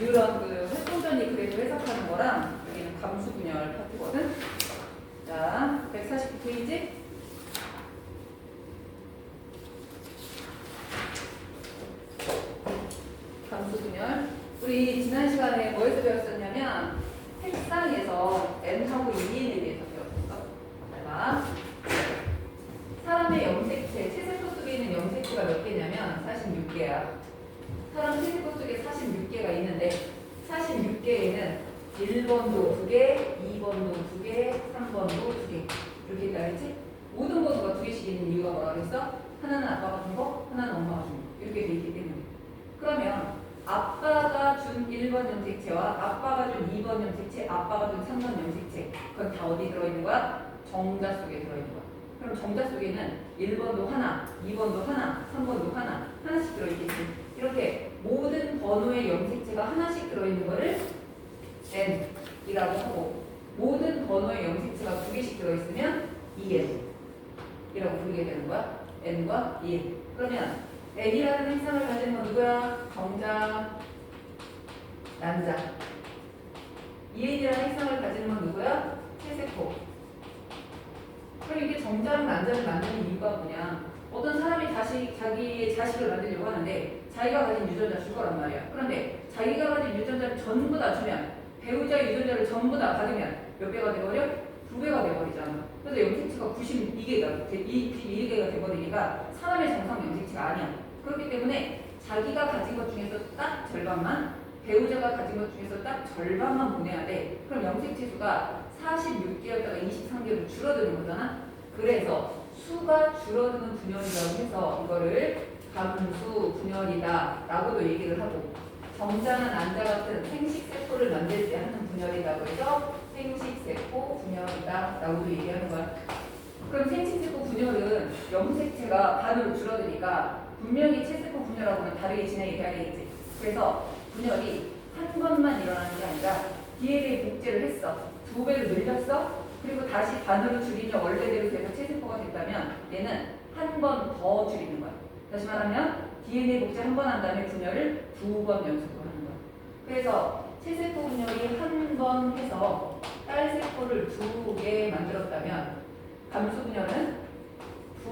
이런 그 활동전이 그래프 해석하는 거랑 여기는 감수 분열 파트거든. 자, 149페이지. 감수 분열. 우리 지난 시간에 뭐에서 배웠었냐면 색상에서 n하고 2n에 대해서 배웠었어. 잘 봐. 사람의 염색체, 채색소 속에 있는 염색체가 몇 개냐면 46개야. 사람 채색소 속에 46개가 있는데 46개에는 1번도 2개, 2번도 2개, 3번도 2개 이렇게 있다 했지? 모든 번호가 2개씩 있는 이유가 뭐라 그랬어? 하나는 아빠가 준 거, 하나는 엄마가 준 거 이렇게 돼 있기 때문에. 그러면 아빠가 준 1번 염색체와 아빠가 준 2번 염색체, 아빠가 준 3번 염색체 그건 다 어디 들어있는 거야? 정자 속에 들어있는 거야. 그럼 정자 속에는 1번도 하나, 2번도 하나, 3번도 하나 하나씩 들어있겠지. 이렇게 모든 번호의 염색체가 하나씩 들어있는 거를 n이라고 하고 모든 번호의 염색체가 2개씩 들어있으면 2n이라고 부르게 되는 거야. n과 2n. 그러면 n이라는 행성을 가진 건 누구야? 정자, 난자. 2n이라는 행성을 가진 건 누구야? 채세포. 그럼 이게 정자랑 난자를 만드는 이유가 뭐냐? 어떤 사람이 자기의 자식을 만들려고 하는데 자기가 가진 유전자 줄 거란 말이야. 그런데 자기가 가진 유전자를 전부 다 주면 배우자의 유전자를 전부 다 받으면 몇 배가 돼버려? 2배가 돼버리잖아. 그래서 염색체가 92개가 돼버리니까 사람의 정상 염색체가 아니야. 그렇기 때문에 자기가 가진 것 중에서 딱 절반만, 배우자가 가진 것 중에서 딱 절반만 보내야 돼. 그럼 염색체 수가 46개였다가 23개로 줄어드는 거잖아. 그래서 수가 줄어드는 분열이라고 해서 이거를 감수 분열이다 라고도 얘기를 하고, 정자나 난자 같은 생식세포를 만들 때 하는 분열이라고 해서 생식세포 분열이다 라고도 얘기하는 거야. 그럼 생식세포 분열은 염색체가 반으로 줄어드니까 분명히 채세포 분열하고는 다르게 진행이 돼야 되겠지. 그래서 분열이 한 번만 일어나는 게 아니라 DNA 복제를 했어. 2배로 늘렸어. 그리고 다시 반으로 줄이면 원래대로 돼서 채세포가 됐다면 얘는 한 번 더 줄이는 거야. 다시 말하면 DNA 복제 한 번 한 다음에 분열을 2번 연속으로 하는 거야. 그래서 채세포 분열이 한 번 해서 딸세포를 2개 만들었다면 감수 분열은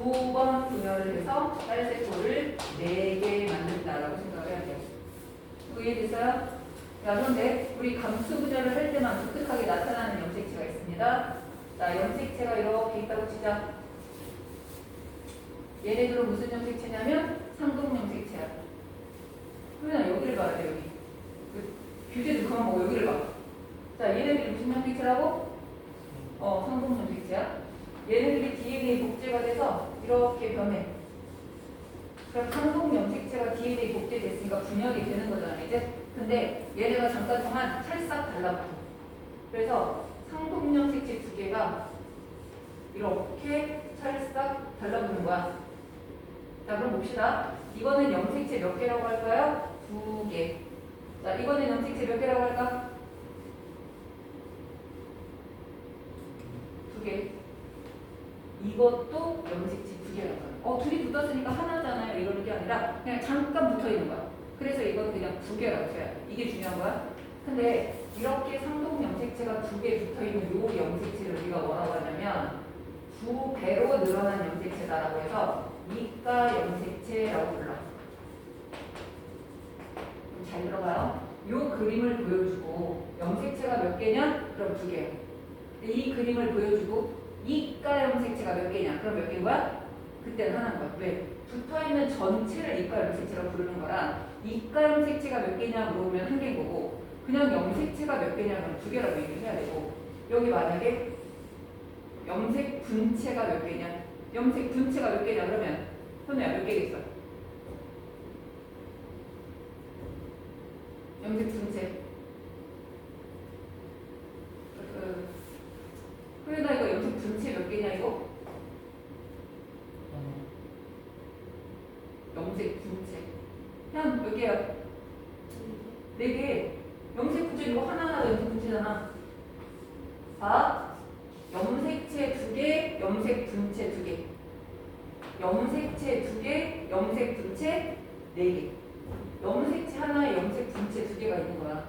2번 분열을 해서 딸세포를 4개 만든다라고 생각을 해야 돼요. 이해됐어요? 자, 그런데 우리 감수 분열을 할 때만 독특하게 나타나는 염색체가 있습니다. 자, 염색체가 이렇게 있다고 치자. 얘네들은 무슨 염색체냐면 상동 염색체야. 그러면 여기를 봐야 돼, 여기. 규제도 그만 보고 여기를 봐. 자, 얘네들이 무슨 염색체라고? 상동 염색체야. 얘네들이 DNA 복제가 돼서 이렇게 변해. 그럼 상동 염색체가 DNA 복제됐으니까 분열이 되는 거잖아, 이제. 근데 얘네가 잠깐 동안 찰싹 달라붙어. 그래서 상동 염색체 2개가 이렇게 찰싹 달라붙는 거야. 자, 그럼 봅시다. 이거는 염색체 몇 개라고 할까요? 2개. 자, 이거는 염색체 몇 개라고 할까? 2개. 이것도 염색체 2개라고 할까? 둘이 붙었으니까 하나잖아요. 이러는 게 아니라 그냥 잠깐 붙어 있는 거야. 그래서 이건 그냥 2개라고 써야 돼. 이게 중요한 거야. 근데 이렇게 상동 염색체가 2개 붙어 있는 요 염색체를 우리가 뭐라고 하냐면 2배로 늘어난 염색체다라고 해서 이가 염색체라고 불러. 잘 들어가요. 요 그림을 보여주고 염색체가 몇 개냐? 그럼 2개. 이 그림을 보여주고 이가 염색체가 몇 개냐? 그럼 몇 개인 거야? 그때는 하나인 거야. 왜? 붙어있는 전체를 이가 염색체라고 부르는 거라 이가 염색체가 몇 개냐 물어보면 한 개인 거고 그냥 염색체가 몇 개냐 그럼 2개라고 얘기를 해야 되고 여기 만약에 염색 분체가 몇 개냐 염색 분체가 몇 개냐 그러면 현우야 몇 개겠어? 염색 분체 그러니까 이거 염색 분체 몇 개냐 이거? 염색 분체 현 몇 개야? 4개. 염색 분체 이거 하나하나 염색 분체잖아. 자, 염색체 2개, 염색 분체 2개. 염색체 2개, 염색 분체 4개. 염색체 하나에 염색 분체 2개가 있는 거야.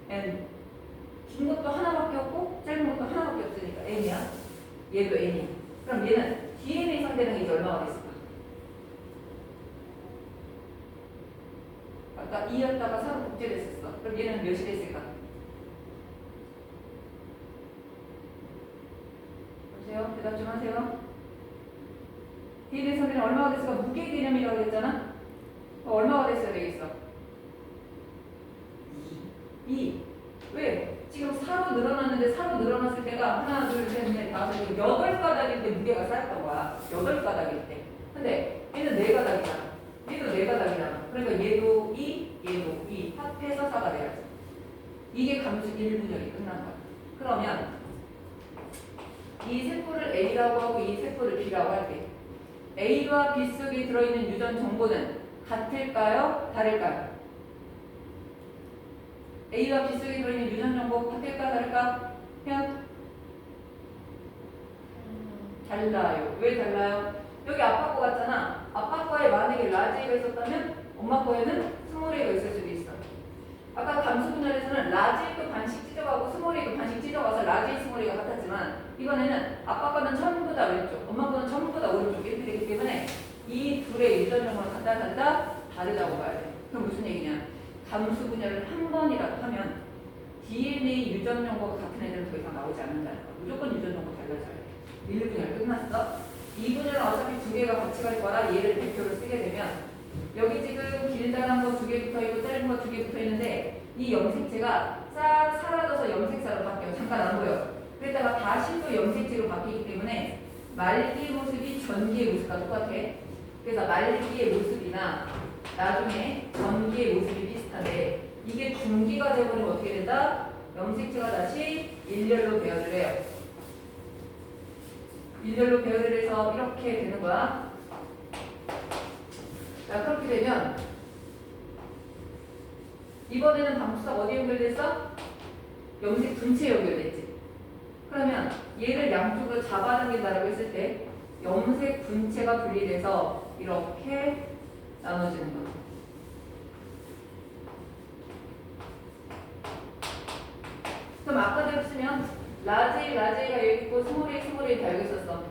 n. 긴 것도 하나밖에 없고 짧은 것도 하나밖에 없으니까 n이야. 얘도 n이야. 그럼 얘는 DNA 상대는 이제 얼마가 됐을까? 아까 2였다가 4로 복제됐었어. 그럼 얘는 몇이 됐을까? 보세요. 대답 좀 하세요. DNA 상대는 얼마가 됐을까? 무게 개념이라고 했잖아. 얼마가 됐어야 되겠어? 2. 왜? 지금 4로 늘어났는데 4로 늘어났을 때가 하나, 둘, 셋, 넷, 다섯, 여섯, 8가닥일 때 무게가 쌓였던 거야. 8가닥일 때. 근데 얘는 4가닥이잖아. 얘도 4가닥이잖아. 그러니까 얘도 2, 얘도 2 합해서 4가 돼야지. 이게 감수 1분열이 끝난 거야. 그러면 이 세포를 A라고 하고 이 세포를 B라고 할게. A와 B 속에 들어있는 유전 정보는 같을까요? 다를까요? A와 B 속에 들어있는 유전 정보 같을까? 다를까? 현? 달라요. 왜 달라요? 여기 아빠 거 같잖아. 아빠 거에 만약에 라지가 있었다면 엄마 거에는 스몰 A가 있을 수도 있어. 아까 감수 분열에서는 라지도 반씩 찢어가고 스몰 A도 반씩 찢어가서 라지 스몰 A가 같았지만 이번에는 아빠 거는 전부 다 왼쪽, 엄마 거는 전부 다 오른쪽 이렇게 되기 때문에 이 둘의 유전 정보는 같다 다르다고 봐야 돼. 그럼 무슨 얘기냐? 감수 분열을 한 번이라도 하면 DNA 유전 정보가 같은 애들은 더 이상 나오지 않는다는 거. 무조건 유전 정보 달라져야 돼. 1분열 끝났어. 2분열은 어차피 두 개가 같이 갈 거라 얘를 대표로 쓰게 되면 여기 지금 길다란 거 2개 붙어 있고 짧은 거 2개 붙어 있는데 이 염색체가 싹 사라져서 염색사로 바뀌어. 잠깐 안 보여. 그랬다가 다시 또 염색체로 바뀌기 때문에 말기 모습이 전기의 모습과 똑같아. 그래서 말기의 모습이나 나중에 전기의 모습이 비슷한데 이게 중기가 되버리면 어떻게 된다? 염색체가 다시 일렬로 배열을 해요. 일렬로 배열을 해서 이렇게 되는 거야. 자, 그렇게 되면 이번에는 방수석 어디에 연결됐어? 염색 분체에 연결됐지. 그러면 얘를 양쪽으로 잡아당긴다라고 했을 때 염색 분체가 분리돼서 이렇게 나눠지는 거야. 그럼 아까대로 쓰면 라지가 여기 있고 스몰 A 다 여기 있었어.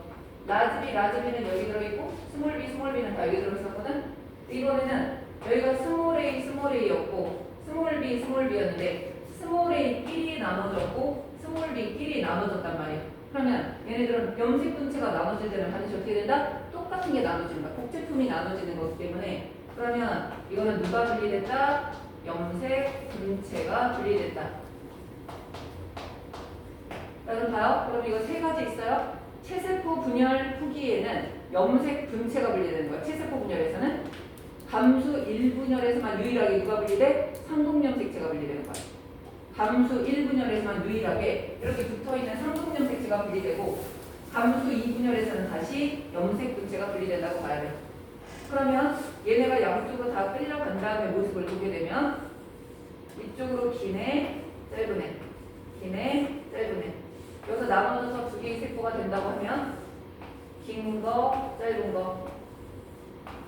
라지 B는 여기 들어있고 스몰 B는 다 여기 들어있었거든. 이번에는 여기가 스몰 A였고 스몰 B였는데 스몰 A끼리 나눠졌고 스몰 B끼리 나눠졌단 말이야. 그러면 얘네들은 염색 분체가 나눠질 때는 반드시 어떻게 된다? 똑같은 게 나눠지는 거야. 복제품이 나눠지는 거기 때문에 그러면 이거는 누가 분리됐다? 염색 분체가 분리됐다. 자, 그럼 봐요. 그럼 이거 세 가지 있어요. 체세포 분열 후기에는 염색 분체가 분리되는 거야. 체세포 분열에서는 감수 1분열에서만 유일하게 누가 분리돼? 상동염색체가 분리되는 거야. 감수 1분열에서만 유일하게 이렇게 붙어있는 상동염색체가 분리되고 감수 2분열에서는 다시 염색 분체가 분리된다고 봐야 돼. 그러면 얘네가 양쪽으로 다 끌려간 다음에 모습을 보게 되면 이쪽으로 기네, 짧으네, 기네, 짧으네. 여기서 나눠져서 두 개의 세포가 된다고 하면 긴 거, 짧은 거,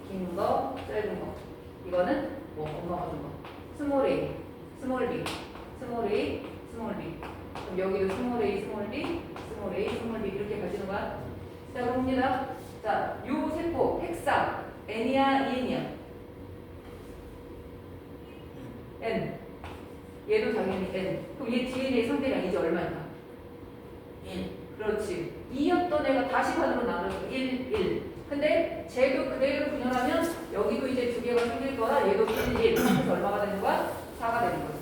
긴 거, 짧은 거. 이거는 뭐 엄마가 준 거. 스몰 A, 스몰 B, 스몰 A, 스몰 B. 그럼 여기도 스몰 A, 스몰 B, 스몰 A, 스몰 B 이렇게 가시는 거야. 자, 봅니다. 자, 요 세포 핵상 N이야, N이야? N. 얘도 당연히 N. 그럼 얘 DNA 상대량 이제 얼마일까? 1. 그렇지. 2였던 애가 다시 반으로 나눠서 1. 근데 쟤도 그대로 분열하면 여기도 이제 두 개가 생길 거라 얘도 1. 그래서 얼마가 되는 거야? 4가 되는 거지.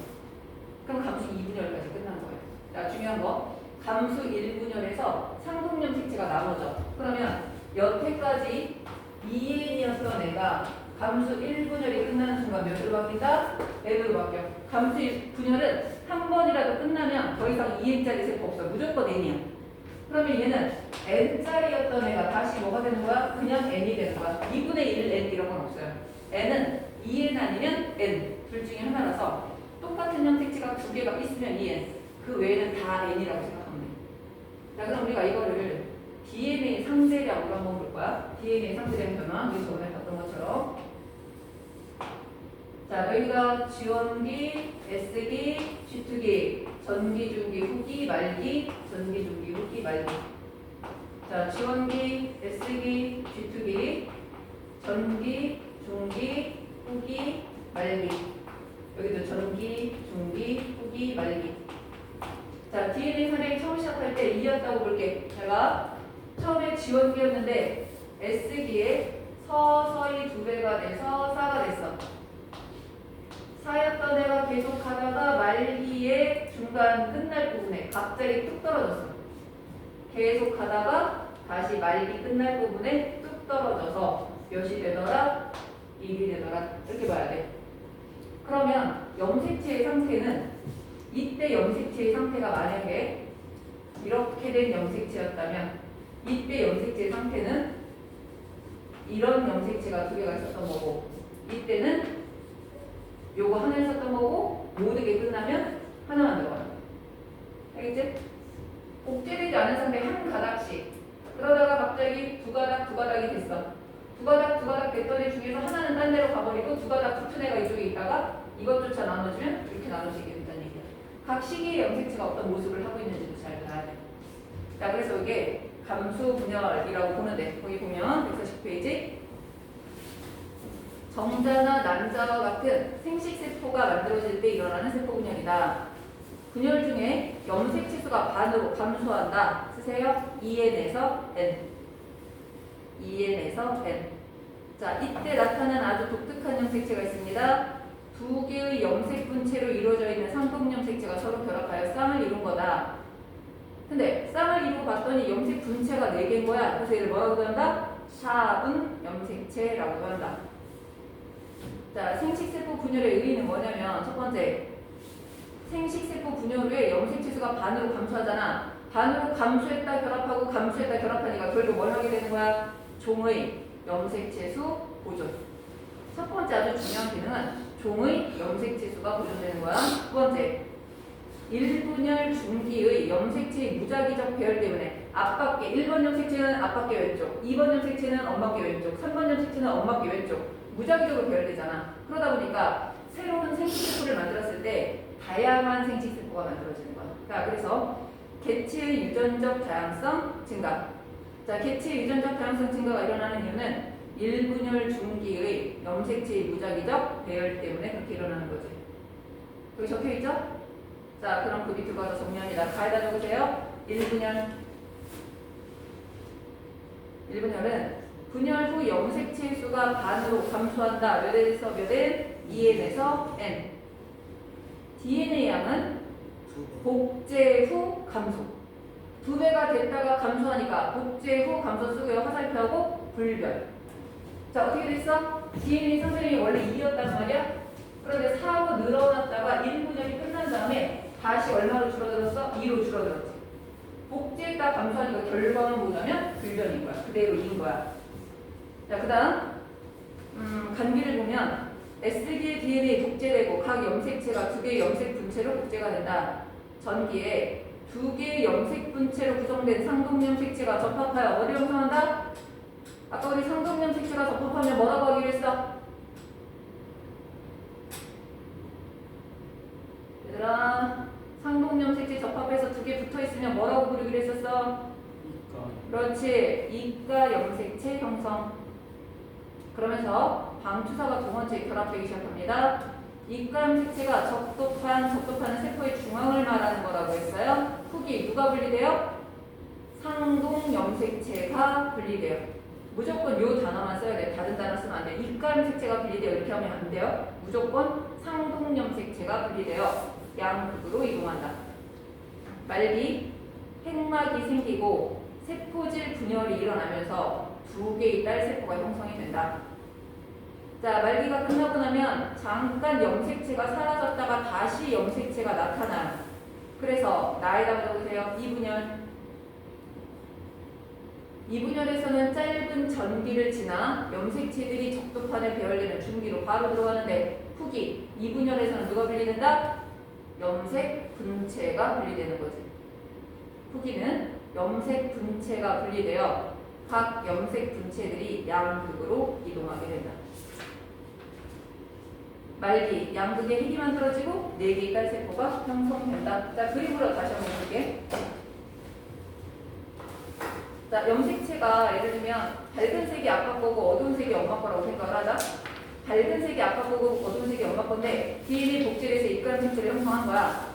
그럼 감수 2분열까지 끝난 거예요. 자, 중요한 거. 감수 1분열에서 상동염색체가 나눠져. 그러면 여태까지 2N이었던 애가 감수 1분열이 끝나는 순간 몇으로 바뀐다? N으로 바뀌어. 감수 분열은 한 번이라도 끝나면 더 이상 2N짜리 세포 없어. 무조건 N이야. 그러면 얘는 N짜리였던 애가 다시 뭐가 되는 거야? 그냥 N이 되는 거야. 2분의 1 N 이런 건 없어요. N은 2N 아니면 N. 둘 중에 하나라서 똑같은 형태체가 두 개가 있으면 2N. 그 외에는 다 N이라고 생각하면 돼. 자, 그럼 우리가 이거를 DNA 상대량으로 한번 볼 거야. DNA 상대량 변화. 우리 저번에 봤던 것처럼. 자, 여기가 지원기, S기, G2기, 전기, 중기, 후기, 말기, 전기, 중기, 후기, 말기. 자, 지원기, S기, G2기, 전기, 중기, 후기, 말기. 여기도 전기, 중기, 후기, 말기. 자, DNA 선행이 처음 시작할 때 2였다고 볼게. 제가 처음에 지원기였는데 S기에 서서히 2배가 돼서 4가 됐어. 4였던 애가 계속 가다가 말기에 중간 끝날 부분에 갑자기 뚝 떨어졌어. 계속 가다가 다시 말기 끝날 부분에 뚝 떨어져서 몇이 되더라? 1이 되더라. 이렇게 봐야 돼. 그러면 염색체의 상태는 이때 염색체의 상태가 만약에 이렇게 된 염색체였다면 이때 염색체의 상태는 이런 염색체가 2개가 있었던 거고 이때는 요거 하나 있었던 거고 모든 게 끝나면 하나만 들어가요. 알겠지? 복제되지 않은 상태 한 가닥씩 그러다가 갑자기 두 가닥이 됐어. 두 가닥 됐던 애 중에서 하나는 딴 데로 가버리고 두 가닥 붙은 애가 이쪽에 있다가 이것조차 나눠주면 이렇게 나눠지게 된다는 얘기야. 각 시기의 염색체가 어떤 모습을 하고 있는지도 잘 봐야 돼. 자, 그래서 이게 감수 분열이라고 보는데 거기 보면 140페이지 정자나 난자와 같은 생식세포가 만들어질 때 일어나는 세포 분열이다. 분열 중에 염색체수가 반으로 감소한다. 쓰세요. 2n에서 n. 2n에서 n. 자, 이때 나타난 아주 독특한 염색체가 있습니다. 두 개의 염색 분체로 이루어져 있는 상품 염색체가 서로 결합하여 쌍을 이룬 거다. 근데 쌍을 이루고 봤더니 염색 분체가 4개인 거야. 그래서 이를 뭐라고 한다? 사분 염색체라고 한다. 자, 생식세포 분열의 의의는 뭐냐면 첫 번째, 생식세포 분열 후에 염색체수가 반으로 감소하잖아. 반으로 감소했다 결합하고 감소했다 결합하니까 결국 뭘 하게 되는 거야? 종의 염색체수 보존. 첫 번째 아주 중요한 기능은 종의 염색체수가 보존되는 거야. 두 번째, 1분열 중기의 염색체의 무작위적 배열 때문에 앞밖에 1번 염색체는 앞밖에 왼쪽, 2번 염색체는 엄밖에 왼쪽, 3번 염색체는 엄밖에 왼쪽 무작위적으로 배열되잖아. 그러다 보니까 새로운 생식세포를 만들었을 때 다양한 생식세포가 만들어지는 거야. 자, 그래서 개체의 유전적 다양성 증가. 자, 개체의 유전적 다양성 증가가 일어나는 이유는 1분열 중기의 염색체의 무작위적 배열 때문에 그렇게 일어나는 거지. 여기 적혀있죠? 자, 그럼 그 밑으로 가서 정리합니다. 가에다 적으세요. 1분열은 분열 후 염색체 수가 반으로 감소한다. 몇 N에서 몇 N? 2N에서 N. DNA 양은 복제 후 감소. 2배가 됐다가 감소하니까 복제 후 감소 쓰고요. 화살표하고 불변. 자, 어떻게 됐어? DNA 선생님이 원래 2였단 말이야? 그런데 4로 늘어났다가 1분열이 끝난 다음에 다시 얼마로 줄어들었어? 2로 줄어들었지. 복제했다 감소하니까 결과는 뭐냐면 불변인 거야. 그대로 2인 거야. 자, 그 다음 간기를 보면 S기의 DNA 복제되고 각 염색체가 2개의 염색 분체로 복제가 된다. 전기에 2개의 염색 분체로 구성된 상동 염색체가 접합하여 어디 형성한다? 아까 우리 상동 염색체가 접합하면 뭐라고 하기로 했어? 얘들아, 상동 염색체 접합해서 2개 붙어있으면 뭐라고 부르기로 했었어? 그렇지. 이가 염색체 형성. 그러면서 방투사가 두 번째 결합되기 시작합니다. 이가 염색체가 접촉하는 세포의 중앙을 말하는 거라고 했어요. 후기 누가 분리돼요? 상동 염색체가 분리돼요. 무조건 요 단어만 써야 돼. 다른 단어 쓰면 안 돼. 이가 염색체가 분리돼요. 이렇게 하면 안 돼요. 무조건 상동 염색체가 분리돼요. 양극으로 이동한다. 말기, 핵막이 생기고 세포질 분열이 일어나면서 2개의 딸세포가 형성이 된다. 자, 말기가 끝나고 나면 잠깐 염색체가 사라졌다가 다시 염색체가 나타나요. 그래서 나에다가 적으세요. 2분열. 2분열에서는 짧은 전기를 지나 염색체들이 적도판에 배열되는 중기로 바로 들어가는데 후기 2분열에서는 누가 분리된다? 염색 분체가 분리되는 거지. 후기는 염색 분체가 분리되어 각 염색 분체들이 양극으로 이동하게 된다. 말기, 양극의 핵이 만들어지고 4개의 딸세포가 형성된다. 자, 그림으로 다시 한번 볼게. 자, 염색체가 예를 들면 밝은 색이 아빠 거고 어두운 색이 엄마 거라고 생각을 하자. 밝은 색이 아빠 거고 어두운 색이 엄마 건데 DNA 복제를 해서 입가 염색체를 형성한 거야.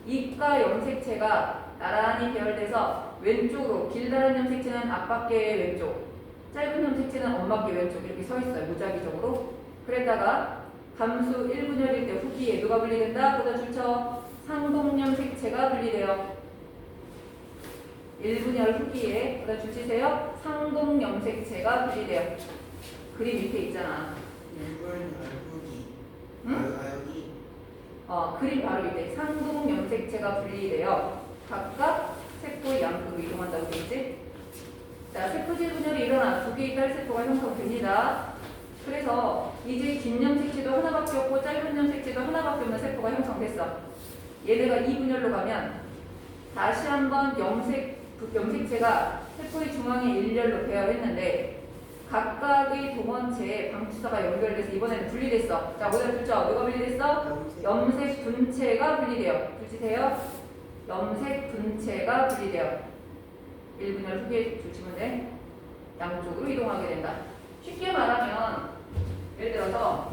입가 염색체가 나란히 배열돼서 왼쪽으로 길다란 염색체는 아빠께 왼쪽, 짧은 염색체는 엄마께 왼쪽 이렇게 서 있어요. 무작위적으로. 그랬다가 감수 1분열일 때 후기에 누가 분리된다? 보다 줄쳐 상동염색체가 분리돼요. 1분열 후기에 보다 줄치세요. 상동염색체가 분리돼요. 그림 밑에 있잖아. 1분열 후기. 응? 여기. 그림 바로 밑에 상동염색체가 분리돼요. 각각 세포의 양극으로 이동한다고 되어있지? 자, 세포질 분열이 일어나 2개의 딸세포가 형성됩니다. 그래서 이제 긴 염색체도 하나밖에 없고 짧은 염색체도 하나밖에 없는 세포가 형성됐어. 얘네가 2분열로 가면 다시 한번 염색체가 세포의 중앙에 일렬로 배열했는데 각각의 동원체에 방추사가 연결돼서 이번에는 분리됐어. 자, 모델 둘죠? 누가 분리됐어? 염색 분체가 분리돼요. 둘치세요. 염색 분체가 분리돼요. 1분열 후기에 줄치면 돼. 양쪽으로 이동하게 된다. 쉽게 말하면 예를 들어서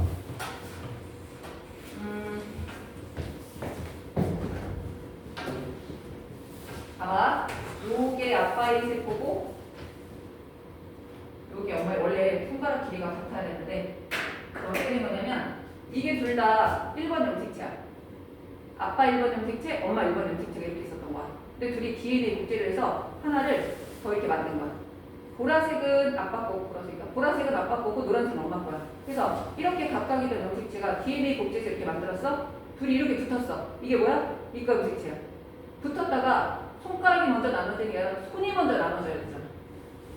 봐봐. 요게 아빠의 세포고 요게 엄마의 원래 손가락 길이가 같아야 되는데 어떻게 된 거냐면 이게 둘 다 1번 염색체야. 아빠 1번 염색체, 엄마 1번 염색체가 이렇게 있었던 거야. 근데 둘이 DNA 복제를 해서 하나를 더 이렇게 만든 거야. 보라색은 아빠 거고 보라색은 아빠 거고 노란색은 엄마 거야. 그래서 이렇게 각각 있던 염색체가 DNA 복제해서 이렇게 만들었어. 둘이 이렇게 붙었어. 이게 뭐야? 이과 염색체야. 붙었다가 손가락이 먼저 나눠지는 게 아니라 손이 먼저 나눠져야 되잖아.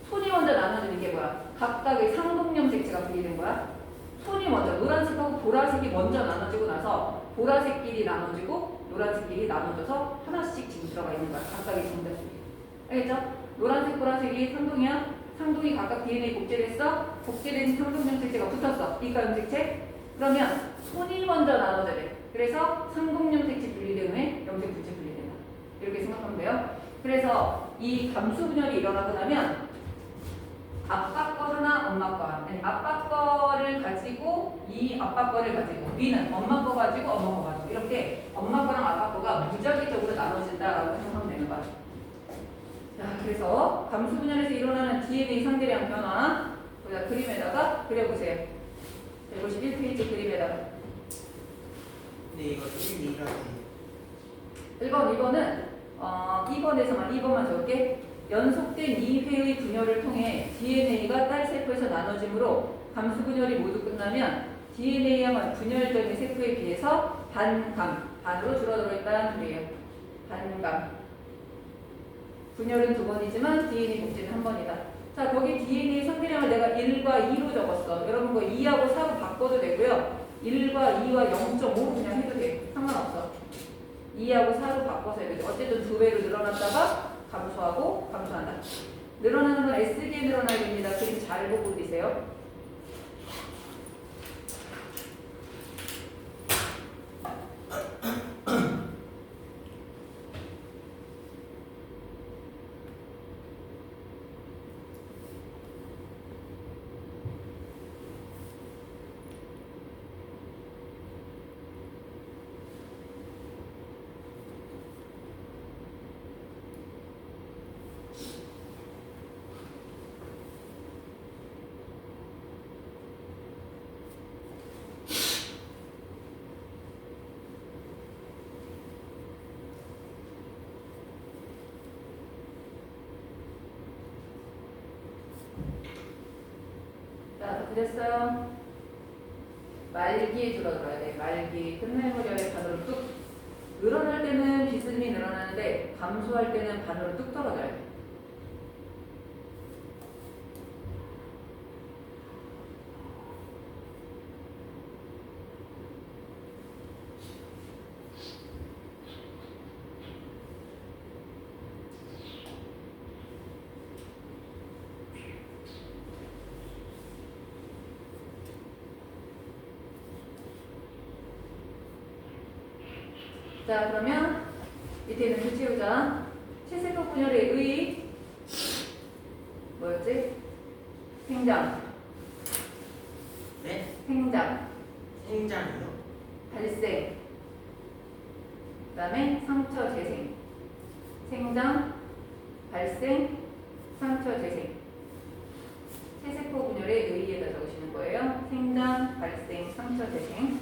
손이 먼저 나눠지는 게 뭐야? 각각의 상동염색체가 분리된 거야. 손이 먼저 노란색하고 보라색이 먼저 나눠지고 나서 보라색끼리 나눠지고 노란색끼리 나눠져서 하나씩 지금 들어가 있는 거야. 각각의 정답들이. 알겠죠? 노란색, 보라색이 상동이야. 상동이 각각 DNA 복제를 했어. 복제된 상동염색체가 붙었어. 이과 염색체. 그러면 손이 먼저 나눠져야 돼. 그래서 상동염색체 분리된 후에 염색분체 분리된다. 이렇게 생각하면 돼요. 그래서 이 감수 분열이 일어나고 나면 아빠 거 하나, 엄마 거 하나. 아니, 아빠 거를 가지고 이 아빠 거를 가지고 위는 엄마 거 가지고 엄마 거 가지고 이렇게 엄마 거랑 아빠 거가 무작위적으로 나눠진다라고 생각하면 되는 거야. 자, 그래서 감수 분열에서 일어나는 DNA 상대량 변화 우리가 그림에다가 그려보세요. 151페이지 그림에다가. 네, 이거 1, 2라지. 1번, 2번은 2번에서만 적을게. 연속된 2회의 분열을 통해 DNA가 딸세포에서 나눠지므로 감수 분열이 모두 끝나면 DNA의 분열 전의 세포에 비해서 반으로 줄어들어 있다는 소리예요. 반감. 분열은 2번이지만 DNA 복제는 1번이다. 자, 거기 DNA 상대량을 내가 1과 2로 적었어. 여러분 거 2하고 4로 바꿔도 되고요. 1과 2와 0.5로 그냥 해도 돼. 상관없어. 2하고 4로 바꿔서 해도 돼. 어쨌든 2배로 늘어났다가 감소한다. 늘어나는 건 S기에 늘어나야 됩니다. 그림 잘 보고 그리세요. 자, 그랬어요. 말기에 줄어들어야 돼. 말기. 끝내버려야 반으로 뚝. 늘어날 때는 비스듬히 늘어나는데 감소할 때는 반으로 뚝 떨어져야 돼. 자, 그러면 밑에 있는 줄 채우자. 최세포 분열의 의 뭐였지? 생장, 네? 생장, 생장이요? 발생, 그 다음에 상처 재생, 생장, 발생, 상처 재생. 세세포 분열의 의의에다 적으시는 거예요. 생장, 발생, 상처 재생.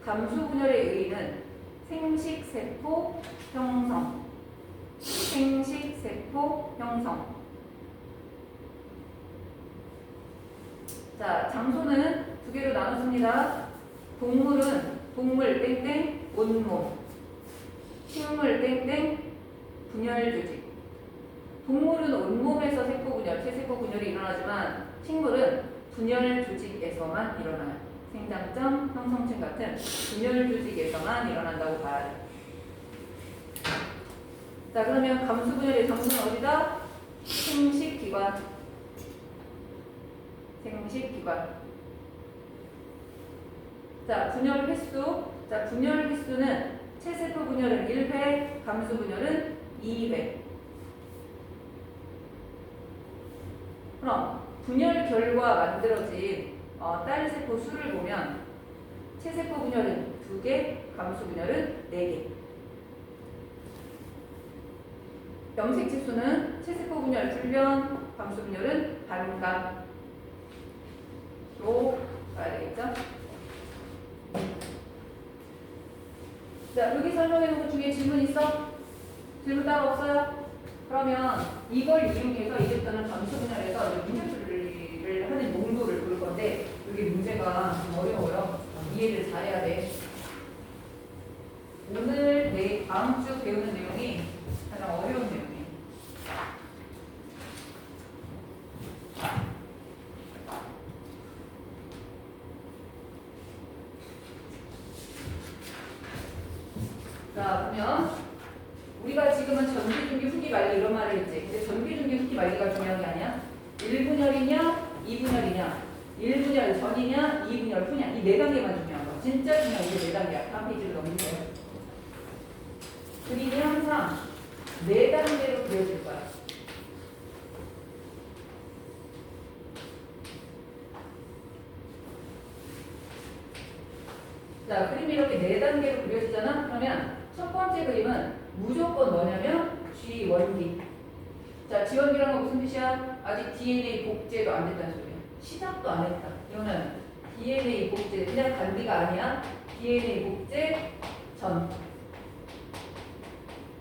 감수 분열의 의의는 생식세포 형성, 생식세포 형성. 자, 장소는 두 개로 나눴습니다. 동물은 동물 땡땡 온몸, 식물 땡땡 분열 조직. 동물은 온몸에서 세포 분열, 세세포 분열이 일어나지만 식물은 분열 조직에서만 일어나요. 생장점, 형성층 같은 분열 조직에서만 일어난다고 봐야 돼요. 자, 그러면 감수 분열의 장소는 어디다? 생식기관. 생식기관. 자, 분열 횟수. 자, 분열 횟수는 체세포 분열은 1회, 감수 분열은 2회. 그럼 분열 결과 만들어진 딸세포 수를 보면 체세포 분열은 2개, 감수 분열은 4개. 염색지수는 체세포 분열 불변, 감수 분열은 반감. 로 봐야 되겠죠? 자, 여기 설명해 놓은 것 중에 질문 있어? 질문 따로 없어요? 그러면 이걸 이용해서 이제부터는 감수 분열에서 문제풀이를 하는 농도를 볼 건데 여기 문제가 좀 어려워요. 이해를 잘해야 돼. 오늘 다음 주 배우는 내용이 가장 어려운 내용이에요. 자, 그러면 우리가 지금은 전기, 중기, 후기, 말기 이런 말을 했지. 근데 전기, 중기, 후기, 말기가 중요한 게 아니야. 1분열이냐, 2분열이냐, 1분열 전이냐, 2분열 후냐. 이 네 단계만 중요한 거. 진짜 중요한 게 네 단계야. 다음 페이지를 넘기세요. 그림이 항상 네 단계로 그려질 거야. 자, 그림이 이렇게 네 단계로 그려지잖아? 그러면 첫 번째 그림은 무조건 뭐냐면 G원기. 자, G원기라는 건 무슨 뜻이야? 아직 DNA 복제도 안 됐다는 소리야. 시작도 안 했다. 이거는 DNA 복제, 그냥 단기가 아니야. DNA 복제 전.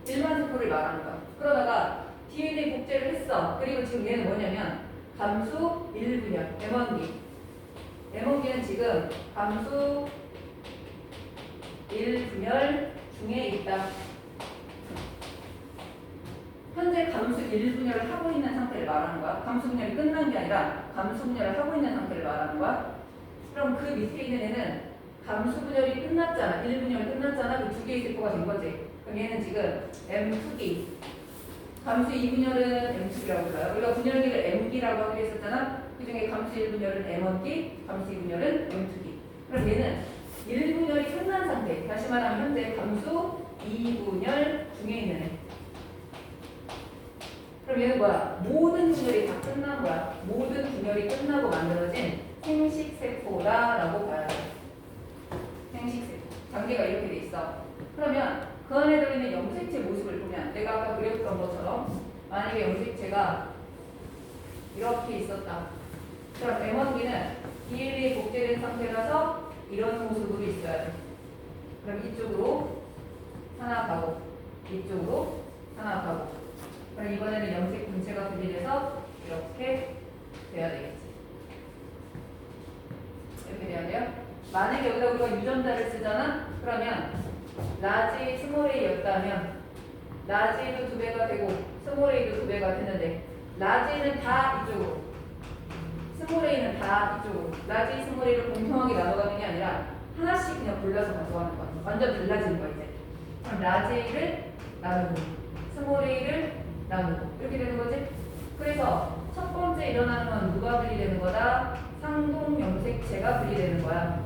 일반 세포를 말하는 거야. 그러다가 DNA 복제를 했어. 그리고 지금 얘는 뭐냐면 감수 1분열, M1기. M1기는 지금 감수 1분열 중에 있다. 현재 감수 1분열을 하고 있는 상태를 말하는 거야. 감수 분열이 끝난 게 아니라 감수 분열을 하고 있는 상태를 말하는 거야. 그럼 그 밑에 있는 애는 감수 분열이 끝났잖아. 1분열이 끝났잖아. 그 두 개의 세포가 된 거지. 그럼 얘는 지금 M2기. 감수 2분열은 M2기라고 불러요. 우리가 분열기를 M기라고 하기로 했었잖아. 그 중에 감수 1분열은 M1기, 감수 2분열은 M2기. 그럼 얘는 1분열이 끝난 상태. 다시 말하면 현재 감수 2분열 중에 있는 애. 그럼 얘는 뭐야? 모든 분열이 다 끝난 거야. 모든 분열이 끝나고 만들어진 생식세포다라고 봐야 돼. 생식세포. 단계가 이렇게 돼 있어. 그러면 그 안에 들어있는 염색체 모습을 보면 내가 아까 그렸던 것처럼 만약에 염색체가 이렇게 있었다. 그럼 M1기는 DNA 복제된 상태라서 이런 모습으로 있어야 돼. 그럼 이쪽으로 하나 가고 이쪽으로 하나 가고 그럼 이번에는 염색 분체가 분리돼서 이렇게 돼야 되겠지. 이렇게 돼야 돼요. 만약에 여기다 우리가 유전자를 쓰잖아? 그러면 라지 스몰 A였다면 라지도 2배가 되고 스몰 A도 2배가 되는데 라지는 다 이쪽으로 스몰 A는 다 이쪽으로 라지 스몰 A를 공평하게 나눠가는 게 아니라 하나씩 그냥 골라서 가져가는 거야. 완전 달라지는 거야 이제. 그럼 라지 A를 나누고 스몰 A를 나누고 이렇게 되는 거지. 그래서 첫 번째 일어나는 건 누가 분리되는 거다? 상동 염색체가 분리되는 거야.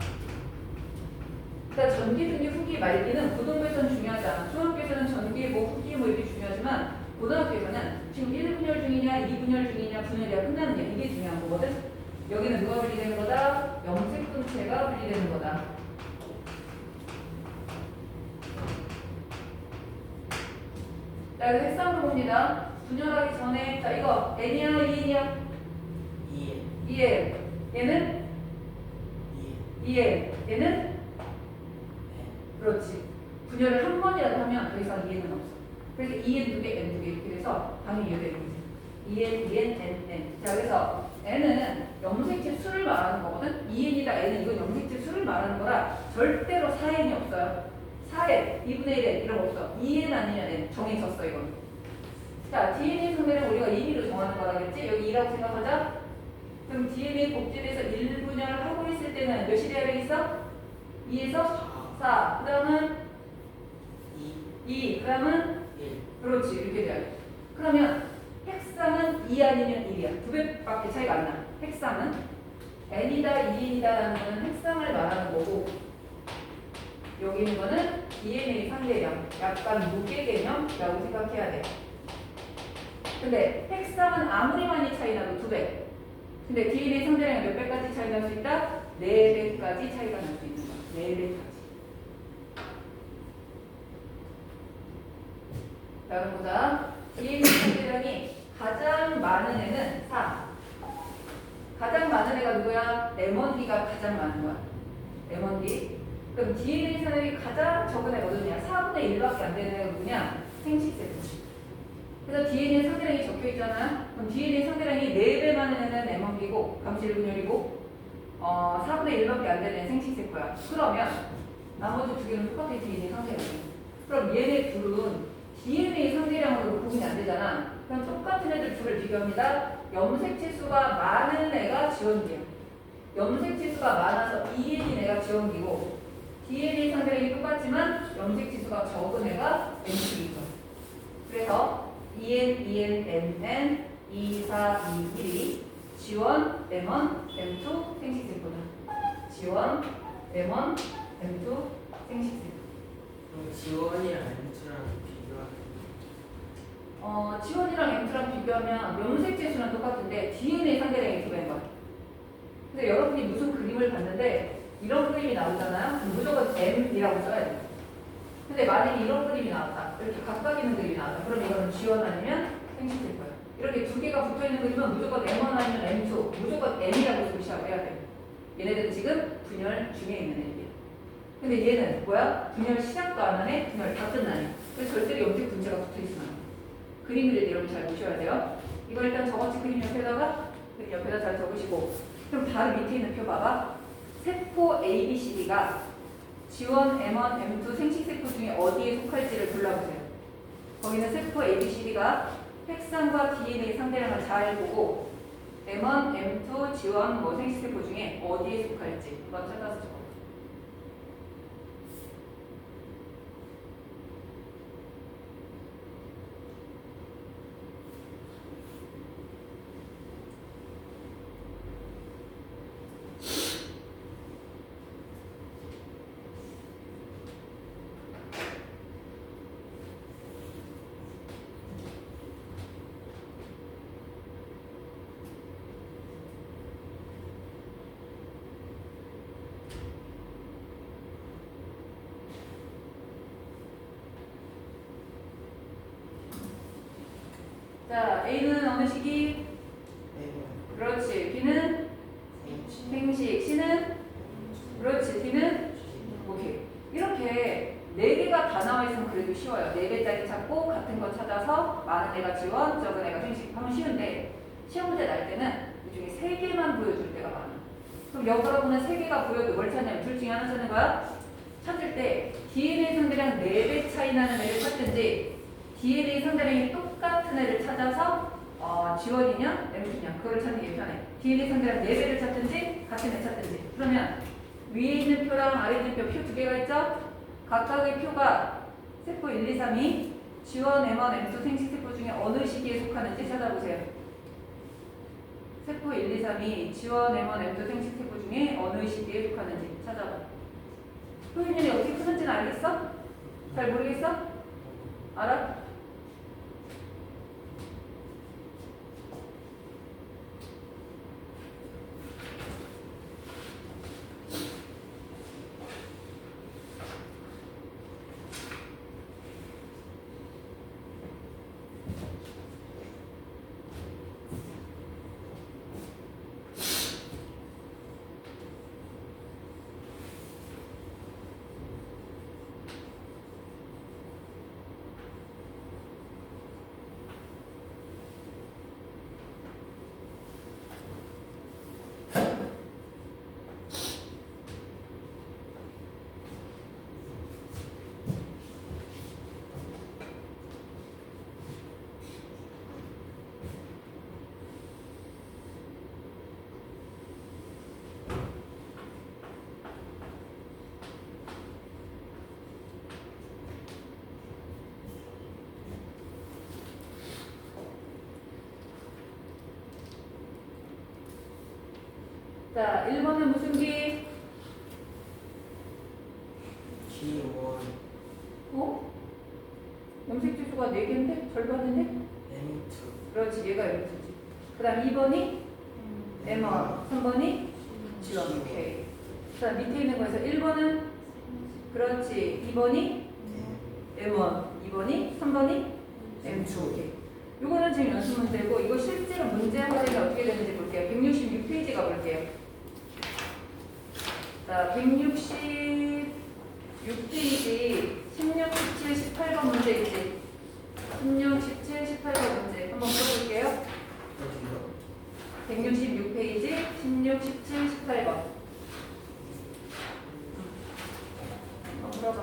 그러니까 전기, 등기, 후기, 말기는 고등부에서는 중요하지 않아. 중학교에서는 전기, 뭐 후기 뭐 이렇게 중요하지만 고등학교에서는 지금 1분열 중이냐, 2분열 중이냐, 분열이야 끝나느냐 이게 중요한 거거든. 여기는 누가 분리되는 거다? 염색분체가 분리되는 거다. 자, 그래서 핵상으로 봅니다. 분열하기 전에 자 이거 N이야, 2N이야? 2N 2N. 얘는 2N. 얘는 N 그렇지. 분열을 한 번이라도 하면 더 이상 2N은 없어. 그래서 2N 두 개, N 두 개 이렇게 돼서 당연히 얘가 되는 거지. 2N, 2N, N, N. 자, 그래서 N은 염색체 수를 말하는 거거든. 2N이다 N은 이건 염색체 수를 말하는 거라 절대로 4N이 없어요. 4N, 2분의 1N 이런 거 없어. 2N 아니면 N 정해졌어 이건. 자, DNA 성분은 우리가 임의로 정하는 거라겠지? 여기 2라고 생각하자. 그럼 DNA 복제돼서 1분열을 하고 있을 때는 몇이 돼야 되겠어? 2에서 4. 그 다음은 2. 그 다음은 1 그렇지. 이렇게 돼야 돼. 그러면 핵상은 2 아니면 1이야. 두 배밖에 차이가 안 나. 핵상은 N이다, 2N이다라는 거는 핵상을 말하는 거고 여기 있는 거는 DNA 상대량. 약간 무게 개념이라고 생각해야 돼. 근데 핵상은 아무리 많이 차이 나도 2배. 근데 DNA 상대량이 몇 배까지 차이 날 수 있다? 4배까지 차이가 날 수 있는 거야. 4배까지. 자, 그럼 보자. DNA 상대량이 가장 많은 애는 4. 가장 많은 애가 누구야? M1B가 가장 많은 거야. M1B. 그럼 DNA 상대량이 가장 적은 애가 어디냐? 4분의 1밖에 안 되는 애가 누구냐? 생식세포. 그래서 DNA 상대량이 적혀 있잖아. 그럼 DNA 상대량이 4배 많은 애는 M1B고 감실 분열이고 4분의 1밖에 안 되는 애는 생식세포야. 그러면 나머지 두 개는 똑같은 DNA 상대량이야. 그럼 얘네 둘은 DNA 상대량으로 구분이 안 되잖아. 그럼 똑같은 애들 둘을 비교합니다. 염색체수가 많은 애가 지원기야. 염색체수가 많아서 2N인 애가 지원기고 DNA 상대량이 똑같지만 염색체수가 적은 애가 M2인 거야. 그래서 2N, 2N, NN, 2, 4, 2, 1이 지원, M1, M2 생식세포다. 지원, M1, M2 생식세포. 그럼 지원이랑 M랑 비교하면 지원이랑 M2랑 비교하면 염색체 수는 똑같은데 DNA 상대량이 2배인 거야. 근데 여러분이 무슨 그림을 봤는데 이런 그림이 나오잖아요? 그럼 무조건 M이라고 써야 돼. 근데 만약에 이런 그림이 나왔다. 이렇게 각각 있는 그림이 나왔다. 그럼 이거는 지원 아니면 생식세포야. 이렇게 두 개가 붙어있는 그림은 무조건 M1 아니면 M2, 무조건 M이라고 표시하고 해야 돼. 얘네들은 지금 분열 중에 있는 애들이야. 근데 얘는 뭐야? 분열 시작도 안 하네? 분열 다 끝나네. 그래서 절대로 염색 분체가 붙어있으면 안 돼. 그림 그릴 때 여러분 잘 보셔야 돼요. 이거 일단 저번주 그림 옆에다가 잘 적으시고 그럼 바로 밑에 있는 표 봐봐. 세포 ABCD가 지원 M1, M2 생식세포 중에 어디에 속할지를 골라보세요. 거기는 세포 ABCD가 핵상과 DNA 상대량을 잘 보고 M1, M2, 지원, 뭐 생식세포 중에 어디에 속할지 한번 찾아서 적어. 자, A는 어느 시기? M은 그렇지. B는 생식. C는? 그렇지. D는? 오케이. 이렇게 4개가 다 나와 있으면 그래도 쉬워요. 4배짜리 찾고 같은 거 찾아서 많은 애가 지원, 적은 애가 생식 하면 쉬운데 시험 문제 날 때는 이 중에 3개만 보여줄 때가 많아. 그럼 여러분은 3개가 보여도 뭘 찾냐면 둘 중에 하나 찾는 거야? 찾을 때 DNA 상대량 4배 차이 나는 애를 찾든지 DNA 상대량이 똑같은 애를 찾아서 지원이냐 M2냐 그걸 찾는 게 편해. DNA 상대량 4배를 찾든지 같은 애 찾든지. 그러면 위에 있는 표랑 아래 있는 표 2개가 있죠? 각각의 표가 세포 1, 2, 3이 지원 M1, M2 생식세포 중에 어느 시기에 속하는지 찾아보세요. 세포 1, 2, 3이 지원 M1, M2 생식세포 중에 어느 시기에 속하는지 찾아봐. 표현율이 어떻게 크는지는 알겠어? 잘 모르겠어? 알아? 자, 1번은 무슨 기? G1 어? 염색 지수가 4개인데? 절반인데? M2 그렇지, 얘가 염색지. 그 다음 2번이 M1, 3번이 G1, 오케이. 자, 밑에 있는 거에서 1번은 그렇지, 2번이 M1, 2번이, 3번이 M2, 오케이. 요거는 지금 연습 문제고, 이거 실제로 문제 활용이 어떻게 되는지 볼게요. 166페이지 가볼게요. 자, 166페이지 16, 17, 18번 문제 있지? 16, 17, 18번 문제 한번 풀어볼게요. 어디요? 166페이지 16, 17, 18번 한번 풀어봐.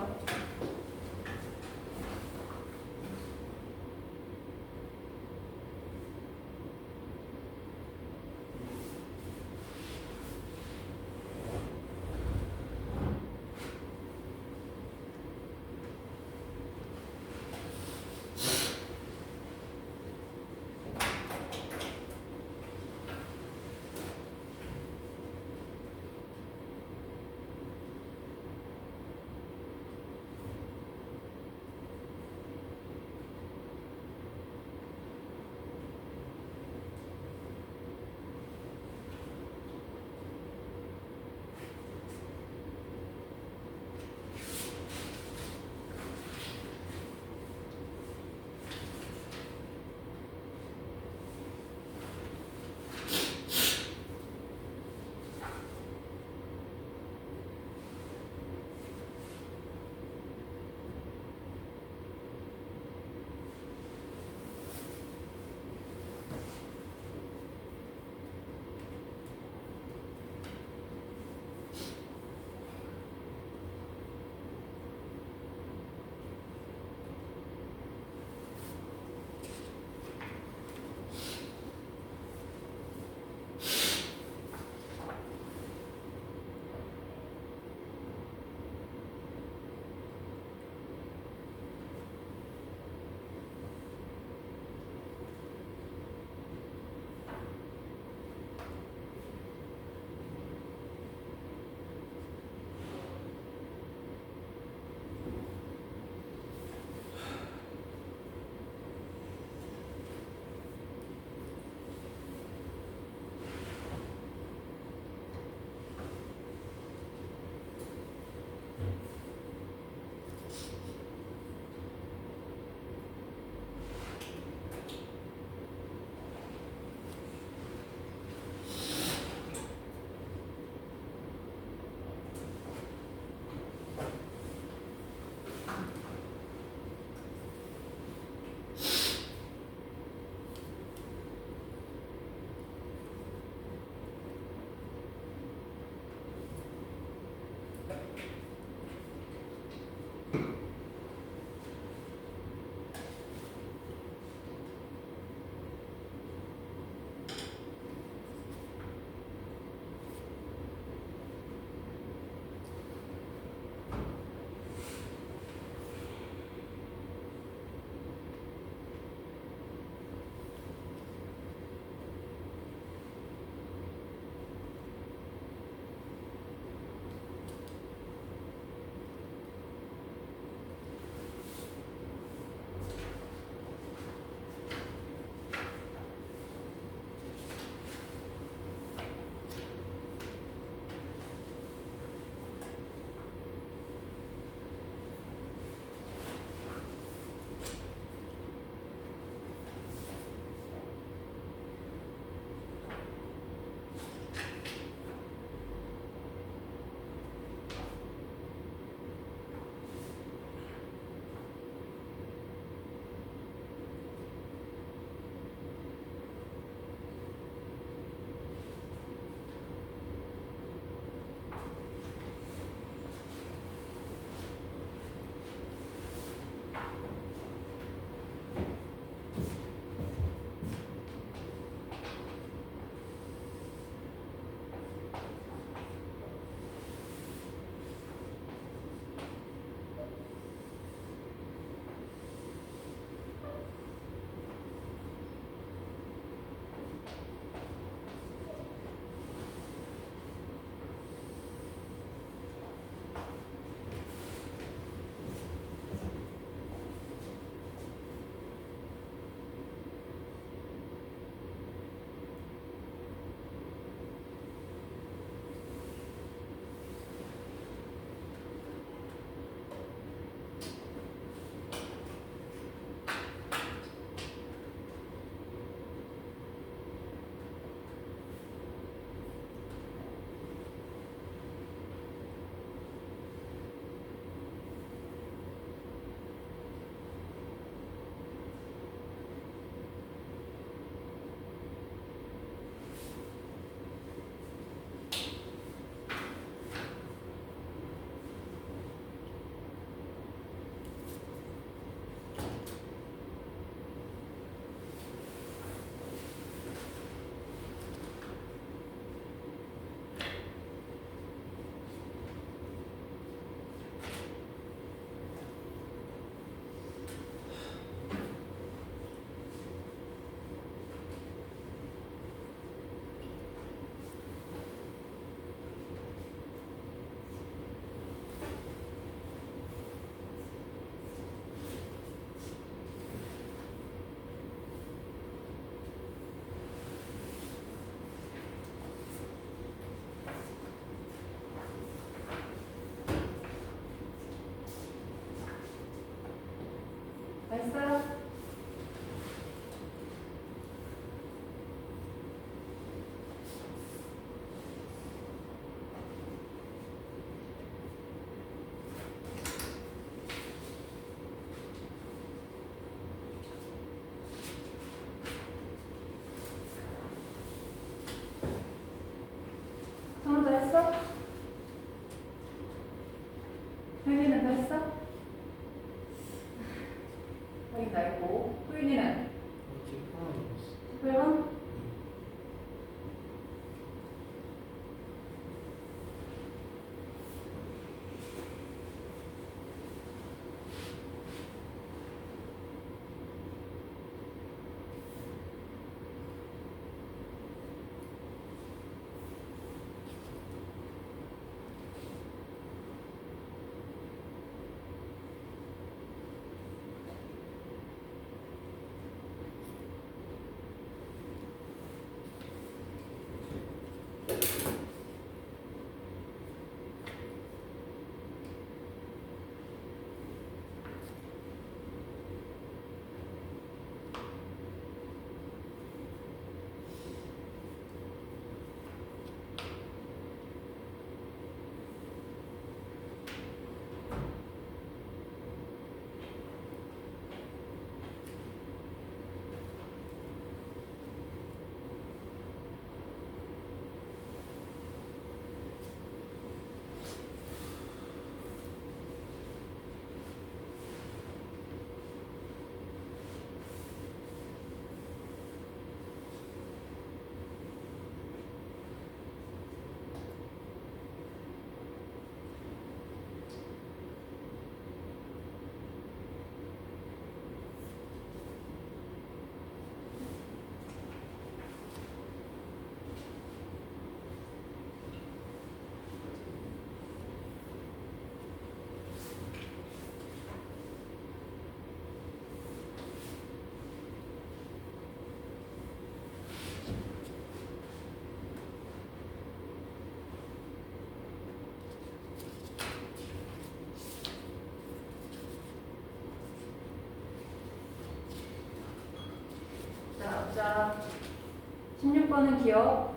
16번은 기억,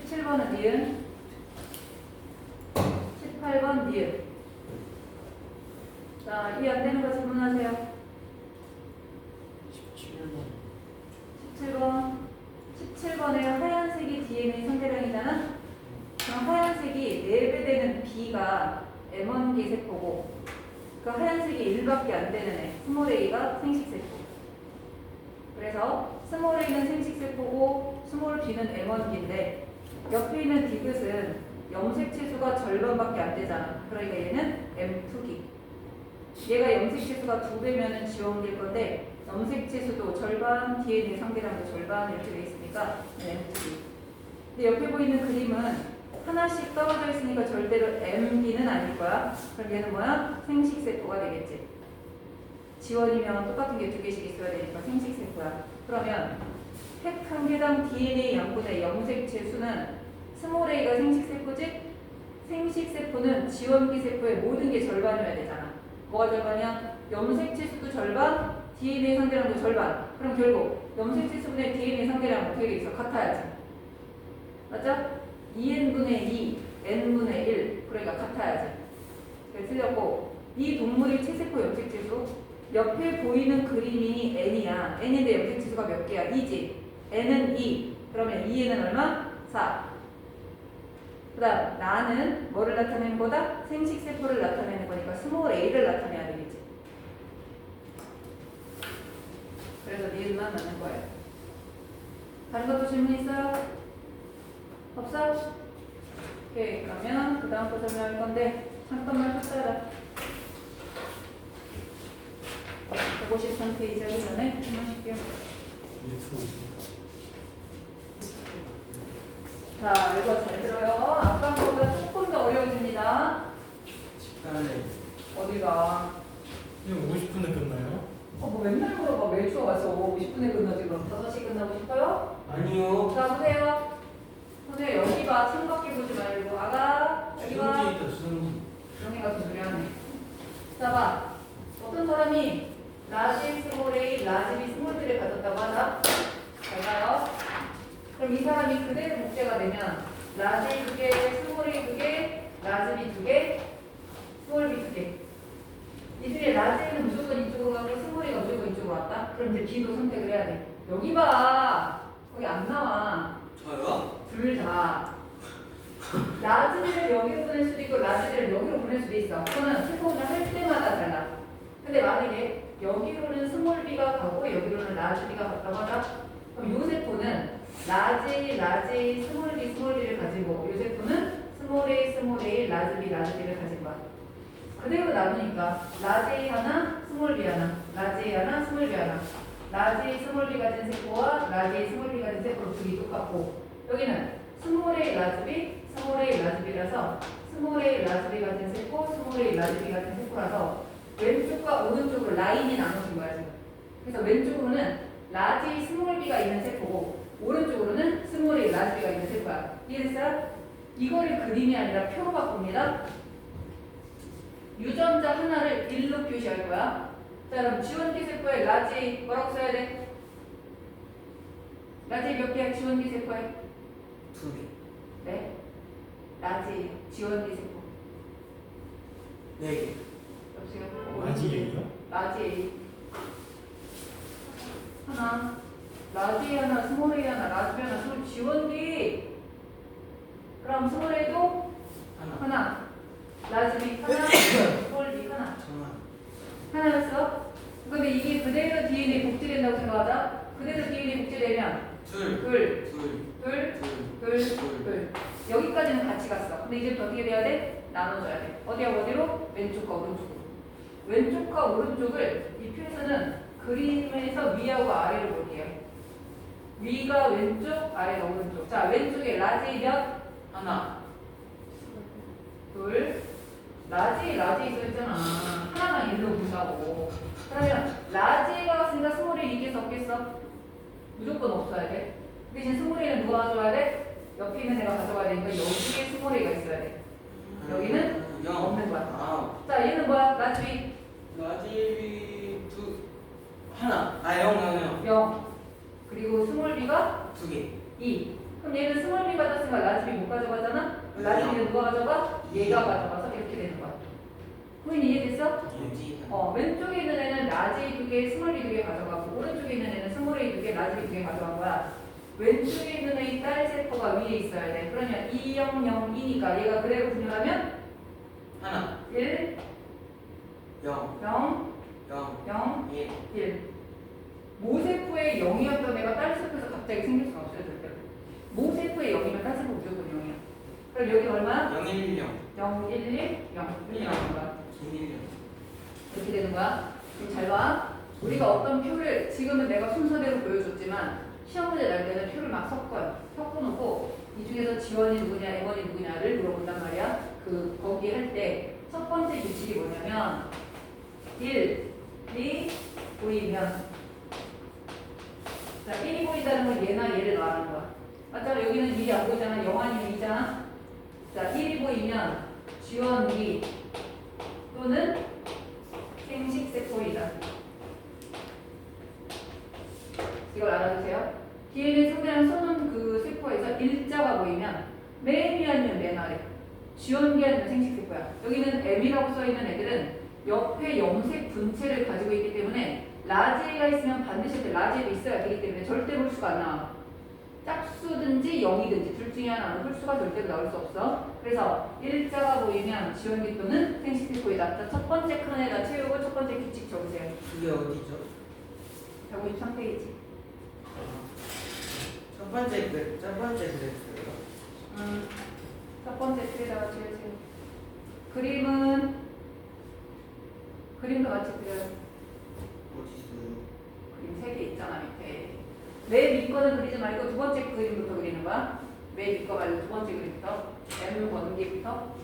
17번은 니은, 18번 니은. 자, 이해 안 되는 거 질문하세요. 17번 17번에 하얀색이 DNA 상대량이잖아? 그럼 하얀색이 4배 되는 B가 M1기 세포고 그 하얀색이 1밖에 안 되는 애, 스몰 a가 생식세포. 그래서 스몰 a는 생식세포고 스몰 b는 M1기인데 옆에 있는 디귿은 염색체수가 절반밖에 안 되잖아. 그러니까 얘는 M2기. 얘가 염색체수가 2배면은 지원기일 건데 염색체수도 절반, DNA 상대량도 절반 이렇게 돼 있으니까 M2기. 근데 옆에 보이는 그림은 하나씩 떨어져 있으니까 절대로 M기는 아닐 거야. 그럼 얘는 뭐야? 생식세포가 되겠지. 지원이면 똑같은 게 2개씩 있어야 되니까 생식세포야. 그러면 핵 한 개당 DNA 양분의 염색체 수는 스몰 a가 생식세포지? 생식세포는 지원기 세포의 모든 게 절반이어야 되잖아. 뭐가 절반이야? 염색체 수도 절반, DNA 상대량도 절반. 그럼 결국 염색체 수분의 DNA 상대량은 어떻게 돼 있어? 같아야지. 맞죠? 2n분의 2, n분의 1. 그러니까 같아야지. 그래 틀렸고 이 동물의 체세포 염색체수 옆에 보이는 그림이 n이야. n인데 염색체수가 몇 개야? 2지. n은 2. 그러면 2n은 얼마? 4. 그 다음 나는 뭐를 나타내는 거다? 생식세포를 나타내는 거니까 스몰 a를 나타내야 되겠지. 그래서 니은만 맞는 거예요. 다른 것도 질문 있어요? 없어? 오케이. 그러면 그 다음 거 설명할 건데 잠깐만 숫자라 153페이지 하기 전에 설명할게요. 자, 이거 잘 들어요. 아까 거보다 조금 더 어려워집니다. 시간에 어디가? 이거 50분에 끝나요? 뭐 맨날 물어봐. 매주 와서 50분에 끝나지 그럼 5시 끝나고 싶어요? 아니요. 자, 보세요. 보세요. 여기 봐. 창밖에 보지 말고. 아가, 여기 봐. 수능지 있다 수능지. 정리가 좀 무리하네. 자, 봐. 어떤 사람이 라지, 스몰 A, 라지 B, 스몰 B를 가졌다고 하자. 잘 봐요. 그럼 이 사람이 그대로 복제가 되면 라지 2개, 스몰 A 2개, 라지 B 2개, 스몰 B 2개. 이 중에 라지는 무조건 이쪽으로 가고 스몰 A가 무조건 이쪽으로 왔다? 그럼 이제 B도 선택을 해야 돼. 여기 봐. 거기 안 나와. 저요? 둘 다. 라지를 여기로 보낼 수도 있고 라지를 여기로 보낼 수도 있어. 그거는 세포를 할 때마다 달라. 근데 만약에 여기로는 스몰 b가 가고 여기로는 라지 b가 갔다고 하자. 그럼 이 세포는 라지, 스몰 b를 가지고 이 세포는 스몰 a, 라지 b를 가진 거야. 그대로 나누니까 라지 A 하나, 스몰 b 하나, 라지 A 하나, 스몰 b 하나. 라지 스몰 b 가진 세포와 라지 스몰 b 가진 세포로 둘이 똑같고 여기는 스몰 a 라지 b, 스몰 a 라지 b라서 스몰 a 라지 b 가진 세포, 스몰 a 라지 b 가진 세포라서 왼쪽과 오른쪽으로 라인이 나눠진 거야 지금. 그래서 왼쪽으로는 라지 스몰 b가 있는 세포고 오른쪽으로는 스몰 a 라지 b가 있는 세포야. 이해됐어요? 이거를 그림이 아니라 표로 바꿉니다. 유전자 하나를 1로 표시할 거야. 자, 그럼 지원기 세포에 라지 뭐라고 써야 돼? 라지 몇 개야? 지원기 세포에? 2개. 네. 라지 지원기 세포. 4개. 여보세요? 라지 얘기요? 라지 A. 하나. 라지 A 하나, 스몰 A 하나, 라지 B 하나, 스몰 지원기. 그럼 스몰 A도 하나. 라지 B 하나, 스몰 B 하나. 하나였어? 근데 이게 그대로 DNA 복제된다고 생각하자. 그대로 DNA 복제되면 둘. 여기까지는 같이 갔어. 근데 이제부터 어떻게 돼야 돼? 나눠줘야 돼. 어디하고 어디로? 왼쪽과 오른쪽으로. 왼쪽과 오른쪽을 이 표에서는 그림에서 위하고 아래로 볼게요. 위가 왼쪽, 아래가 오른쪽. 자, 왼쪽에 라지 몇? 하나. 둘. 라지 있어있잖아. 하나만 일로 본다고. 그러면 라지가 왔으니까 스몰이 이기서 없겠어? 무조건 없어야 돼. 대신 스몰이는 누가 가져와야 돼? 옆에 있는 애가 가져가야 되니까 여기에 스몰이가 있어야 돼. 여기는 없는 거야. 아, 자, 얘는 뭐야? 라지 라지비 하나. 아, 0. 0. 그리고 스몰 b가 2개. 2. 그럼 얘는 스몰 b 받았으니까 라지 b 못 가져가잖아? 라지 b는 누가 가져가? 얘가 가져가서 이렇게 되는 거야. 후인이 이해됐어? 뭐지? 왼쪽에 있는 애는 라지 a 2개, 스몰 b 2개 가져가고 오른쪽에 있는 애는 스몰 a 2개, 라지 b 2개 가져간 거야. 왼쪽에 있는 애의 딸 세포가 위에 있어야 돼. 그러면 2, 0, 0, 2니까 얘가 그대로 분열하면 하나, 1, 0, 0, 0, 0, 1. 1. 모세포에 0이었던 애가 딸 세포에서 갑자기 생길 수가 없어요, 절대로. 모세포에 0이면 딸 세포 무조건 0이야. 그럼 여기 얼마? 0, 1, 0. 0, 1, 1, 0. 이렇게 나오는 거야. 1, 0. 이렇게 되는 거야. 그럼 잘 봐. 우리가 어떤 표를 지금은 내가 순서대로 보여줬지만 시험 문제 날 때는 표를 막 섞어요. 섞어놓고 이 중에서 지원이 누구냐, M1이 누구냐를 물어본단 말이야. 거기 할 때 첫 번째 규칙이 뭐냐면 1, 2 보이면 자 1이 보인다는 건 얘나 얘를 말하는 거야. 맞잖아. 여기는 1이 안 보이잖아. 0 아니면 2잖아. 자 1이 보이면 지원 2 또는 생식세포이다. 이걸 알아두세요. 뒤에 있는 손은 그 세포에서 일자가 보이면 맨 위 아니면 맨 아래. 지원기 아니면 생식세포야. 여기는 M이라고 써있는 애들은 옆에 염색 분체를 가지고 있기 때문에 라지가 있으면 반드시 라지가 있어야 되기 때문에 절대 홀수가 안 나와. 짝수든지 0이든지 둘 중에 하나는 홀수가 절대로 나올 수 없어. 그래서 일자가 보이면 지원기 또는 생식세포이다. 자, 첫 번째 칸에다 채우고 첫 번째 규칙 적으세요. 그게 어디죠? 153페이지. 첫 번째 그랬어요. 첫 번째 틀에다가 채우세요. 그림도 같이 그려요. 어디 있어요? 그림 3개 있잖아 밑에. 맨 밑거는 그리지 말고 두 번째 그림부터 그리는 거야. 맨 밑거 말고 두 번째 그림부터. M 번개부터.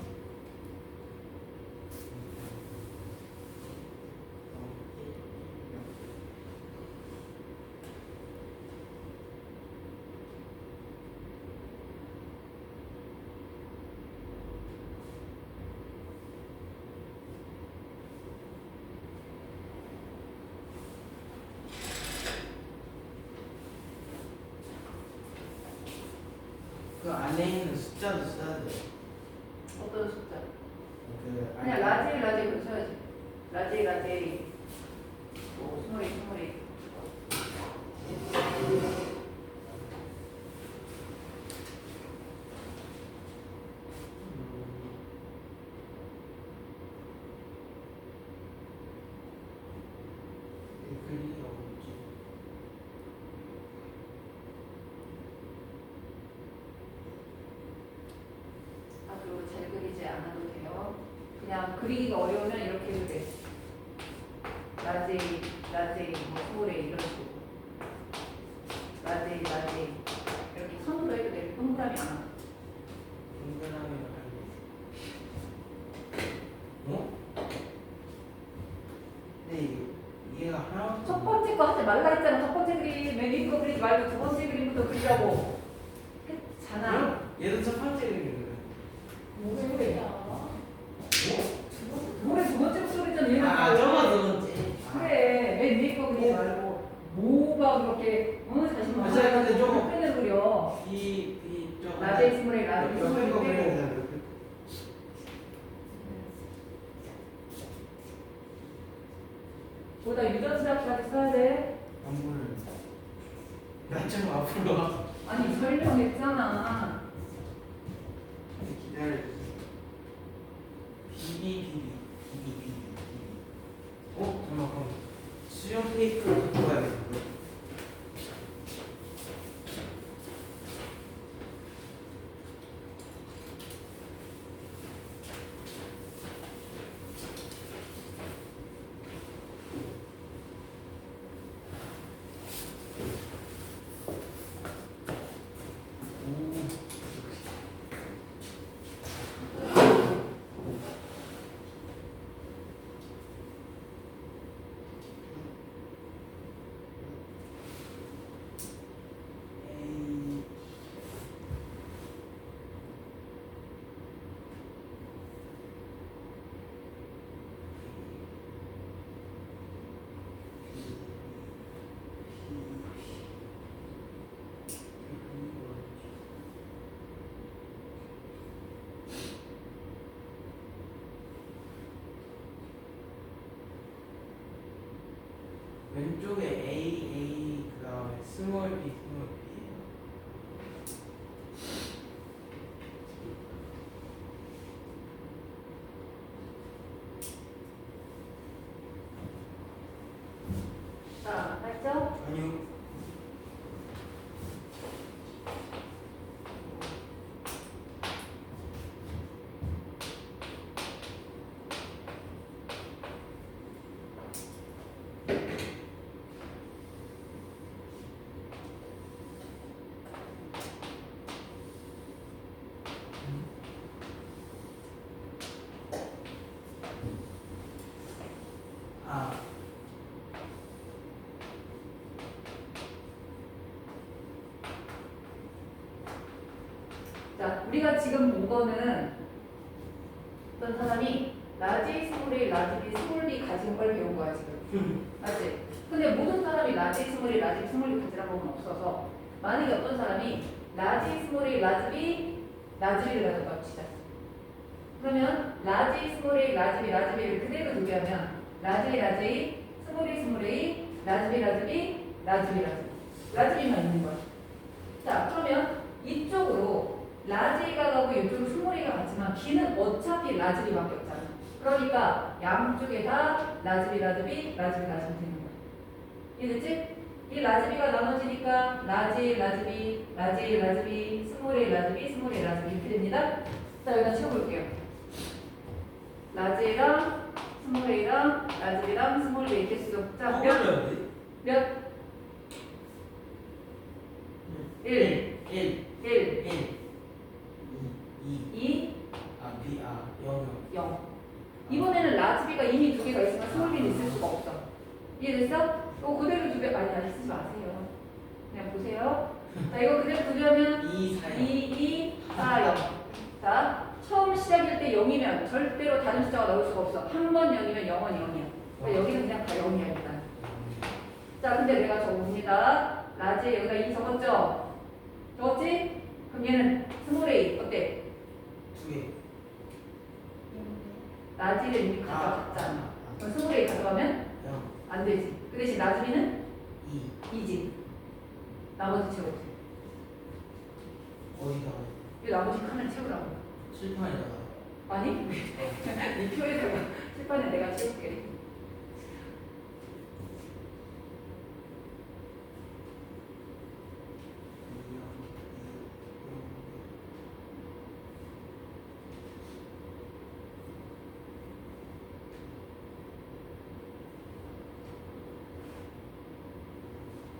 그 안에 있는 숫자도 써야 돼요. 어떤 숫자? 그 그냥 라지 그럼 써야지. 라지 뭐 스몰이 글이 어디지? 그리고 잘 그리지 않아도 돼요. 그냥 그리기가 어려우면 이렇게 해도 돼. 라지 뭐 스몰에 이런 식으로. 라지 이렇게 선으로 해도 돼. 동그라미 안 와. 동그라미를 하는 거. 어? 네, 얘가 하나. 첫 번째 거 하지 말라 했잖아. 첫 번째 그림 맨 위에 거 그리지 말고 두 번째 그림부터 그리라고 했잖아. 얘도 첫 번째 그림이에요. 뭐래 두 번째부터 그랬잖아. 얘는 저거 두 번째. 그래 맨 위에 거 그리지 말고 뭐가 그렇게 자신 맞아요. 근데 저거 펜을 그려. 저 라지 스몰에 라지 옆에 거 스몰에 그려야 빼고. 되잖아요. 보다 유전자까지 써야 돼. 안 보여요. 나좀 앞으로 와. 아니 설명했잖아. 기다려. 비비. 잠깐만. 수영 페이크를 갖고 와야겠다. 자, 알죠? 아니요. 아, 자, 우리가 지금 본 거는 어떤 사람이 라지, 스몰 A, 라지 B, 스몰 B 가진 걸 배운 거야, 지금. 맞지? 근데 모든 사람이 라지, 스몰 A, 라지 B, 스몰 B 가지라는 건 없어서 만약에 어떤 사람이 라지, 스몰 A, 라지 B, 라지 B를 가져가 봅시다. 그러면 라지, 스몰 A, 라지 B, 라지 B를 그대로 두개하면 라지, 라지 A, 스몰 A, 스몰 A, 라지 B, 라지 B, 라지 B, 라지 B. 라지 B만 있는 거야. 자, 그러면 이쪽으로 라지가 가고 이쪽으로 스몰이가 갔지만 B는 어차피 라지비밖에 없잖아. 그러니까 양쪽에 다 라지비, 라지비, 라지비, 라지비 되는 거야. 이해됐지? 이 라지비가 나눠지니까 라지, 라지비, 라지, 라지비, 스몰이, 라지비, 스몰이, 라지비 이렇게 됩니다. 자, 여기다 채워볼게요. 라지랑 스몰이랑 라지비랑 스몰이 개수. 자, 몇? 1, 1, 1, 1, 2, 2, 0. 0. 이번에는 라즈비가 이미 두 개가 있으면 스몰비는 있을 수가 없어. 이해됐어? 이거 그대로 두개 아니 쓰지 마세요. 그냥 보세요. 자, 이거 그대로 두개하면 2, 4, 2, 2, 4, 0. 자, 처음 시작일 때 0이면 절대로 다른 숫자가 나올 수가 없어. 한 번 0이면 0은 0이야. 그러니까 여기는 그냥 다 0이야 일단. 자, 근데 내가 적어봅니다. 라지에 여기다 2 적었죠? 적었지? 그럼 얘는 스몰 A 어때? 2개. 라지를 이미 가져갔잖아. 그럼 스몰 A 가져가면 0, 안 되지. 그 대신 라지비는 2. 2지. 나머지 채워보세요. 어디다가? 이 나머지 칸을 채우라고. 칠판에다가. 아니? 이 표에다가 칠판에 내가 채울게.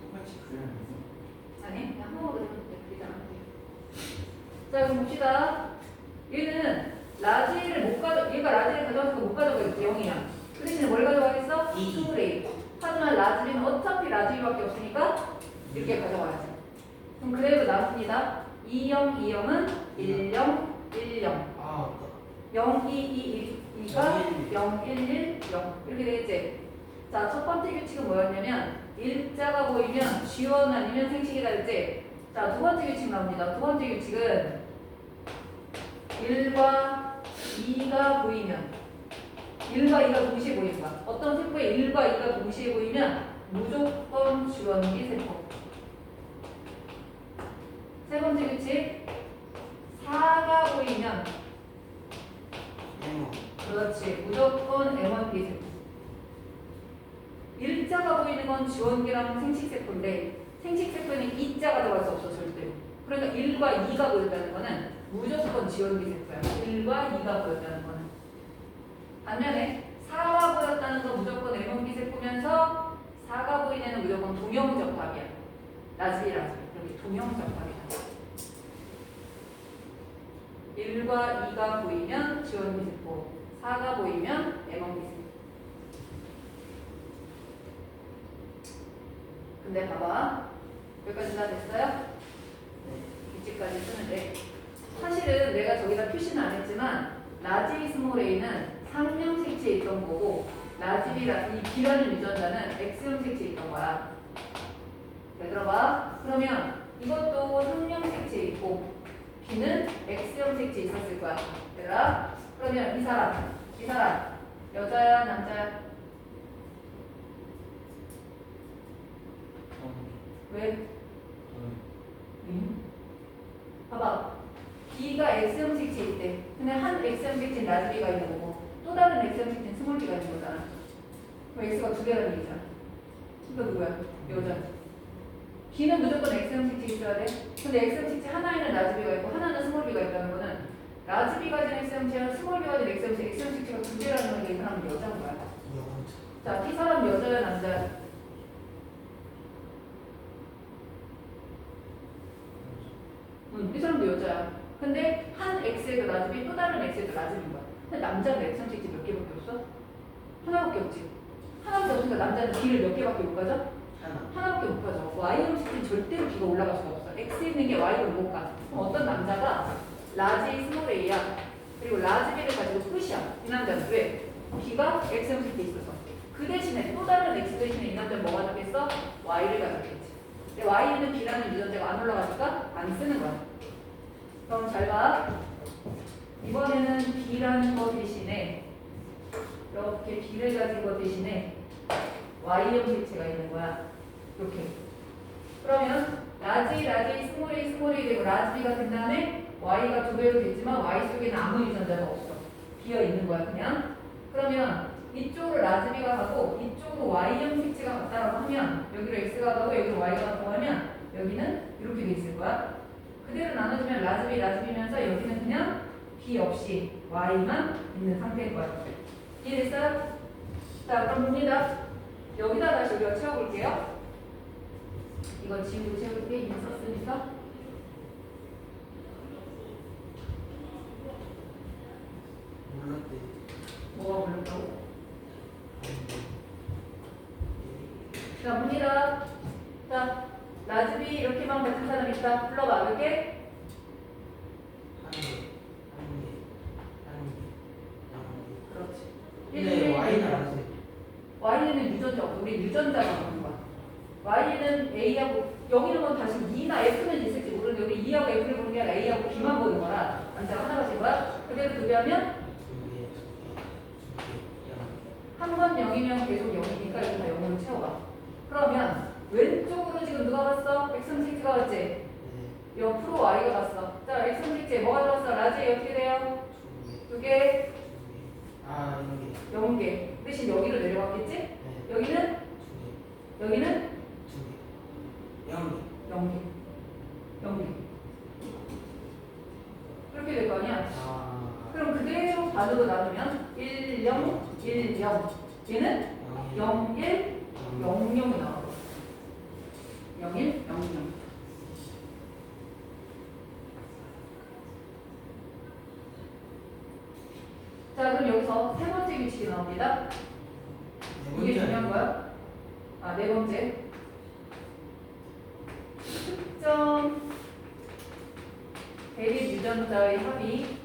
똑같이 그려놨어. 아니? 그냥 한 번만 그리면 되잖아. 자, 그럼 봅시다. 얘는 라지를 못 가져, 얘가 라지를 가져와서 못 가져가겠지, 0이야. 그 대신에 뭘 가져가겠어? 이. 스몰 A. 하지만 라지는 어차피 라지밖에 없으니까 이렇게 가져와야지. 그럼 그대로 나왔습니다. 20, 20은 10, 10. 아, 맞다. 0, 2, 2, 2가 0, 1, 1, 0. 이렇게 되겠지? 자, 첫 번째 규칙은 뭐였냐면, 일자가 보이면 지원 아니면 생식이다 했지? 자, 두 번째 규칙 나옵니다. 두 번째 규칙은 1과 2가 보이면 1과 2가 동시에 보이는 거야. 어떤 세포에 1과 2가 동시에 보이면 무조건 지원기 세포. 세 번째 규칙 4가 보이면 M. 그렇지. 무조건 M1B 세포. 일자가 보이는 건 지원기랑 생식세포인데 생식세포에는 이자가 들어갈 수 없어 절대로. 그러니까 1과 2가 보였다는 거는 무조건 지원기 세포야. 1과 2가 보였다는 거는. 반면에 4가 보였다는 건 무조건 M1B 세포면서 4가 보이는 애는 무조건 동형적합이야. 라즈비 이렇게 동형적합이다. 1과 2가 보이면 지원기 세포, 4가 보이면 M1B 세포. 근데 봐봐. 여기까지 다 됐어요? 규칙까지 쓰면 돼. 사실은 내가 저기다 표시는 안 했지만 라지 스몰 A는 상형 색채에 있던 거고 라지 B라 이 B라는 유전자는 X형 색채에 있던 거야. 잘 들어봐. 그러면 이것도 상형 색채에 있고 B는 X형 색채에 있었을 거야. 얘들아. 그러면 이 사람 여자야 남자야? 왜? 봐봐. B가 X형 색채 있대. 근데 한 X형 색채 라지 B가 있는 거고 또 다른 X형 색채 스몰 B가 있는 거잖아. 그럼 X가 두 개라는 얘기잖아. 이거 누구야? 여자. B는 무조건 X형 색채 있어야 돼. 근데 X형 색채 하나에는 라지 B가 있고 하나는 스몰 B가 있다는 거는 라지 B가 가진 X형 색채랑 스몰 B가 가진 X형 색채가 두 개라는 걸 얘기하는 여자인 거야. 자, 이 사람 여자야 남자야? 이 사람도 여자야. 근데 한 X에도 라지 B 또 다른 X에도 라지 B인 거야. 근데 남자는 X형 색채 몇 개밖에 없어? 하나밖에 없지. 하나밖에 없으니까 남자는 B를 몇 개밖에 못 가져? 하나밖에 못 가져. Y형 색채는 절대로 B가 올라갈 수가 없어. X에 있는 게 Y로 못 가. 그럼 어떤 남자가 라지 스몰 A야. 그리고 라지 B를 가지고 끝이야. 이 남자는 왜? B가 X형 색채 있어서. 그 대신에 또 다른 X 대신에 이 남자는 뭐가 잡겠어? Y를 가졌겠지. 근데 Y는 B라는 유전자가 안 올라가니까 안 쓰는 거야. 그럼 잘 봐. 이번에는 B라는 거 대신에 이렇게 B를 가진 거 대신에 Y형 색채가 있는 거야. 이렇게. 그러면 라지, 스몰 A 되고 라지 B가 된 다음에 Y가 두 배로 됐지만 Y 속에는 아무 유전자가 없어. 비어 있는 거야 그냥. 그러면 이쪽으로 라지 B가 가고 이쪽으로 Y형 색채가 같다라고 하면 여기로 X가 가고 여기로 Y가 갔다고 하면 여기는 이렇게 돼 있을 거야. 그대로 나눠주면 라지 B면서 여기는 그냥 B 없이 Y만 있는 상태인 거야. 이해됐어요? 자 그럼 봅니다. 여기다 다시 우리가 채워볼게요. 이건 지우고 채울게. 이미 썼으니까. 몰랐대. 뭐가 몰랐다고? 자 봅니다. 자 라지 B 이렇게만 같은 사람 있다. 불러봐. 몇 개? 그렇지. 네, Y는 알았어요. Y는 유전자 없어. 우리 유전자만 보는 거야. Y는 A하고 여기는 건 다시 E나 F는 있을지 모르는데 여기 E하고 F를 보는 게 아니라 A하고 B만 보는 거라 남자가 하나가 된 거야. 그대로 비교하면 한 번 0이면 계속 0이니까 여기 다 0으로 채워봐. 그러면 왼쪽으로 지금 누가 갔어? X형 색채가 갔지? 옆으로 Y가 갔어. 자 X형 색채 뭐가 들었어? 라지 어떻게 돼요? 두 개, 아, 이게 0개. 대신 여기로 내려갔겠지? 네. 여기는? 여기는? 0개. 0개. 0개. 그렇게 될 거 아니야? 그럼 그대로 반으로 나누면 1, 0, 1, 0. 얘는 0, 1, 0, 0이 나와. 0, 1, 0, 0. 자, 그럼 여기서 세 번째 규칙이 나옵니다. 이게 중요한 거야? 아, 네 번째. 특정 대립 유전자의 합이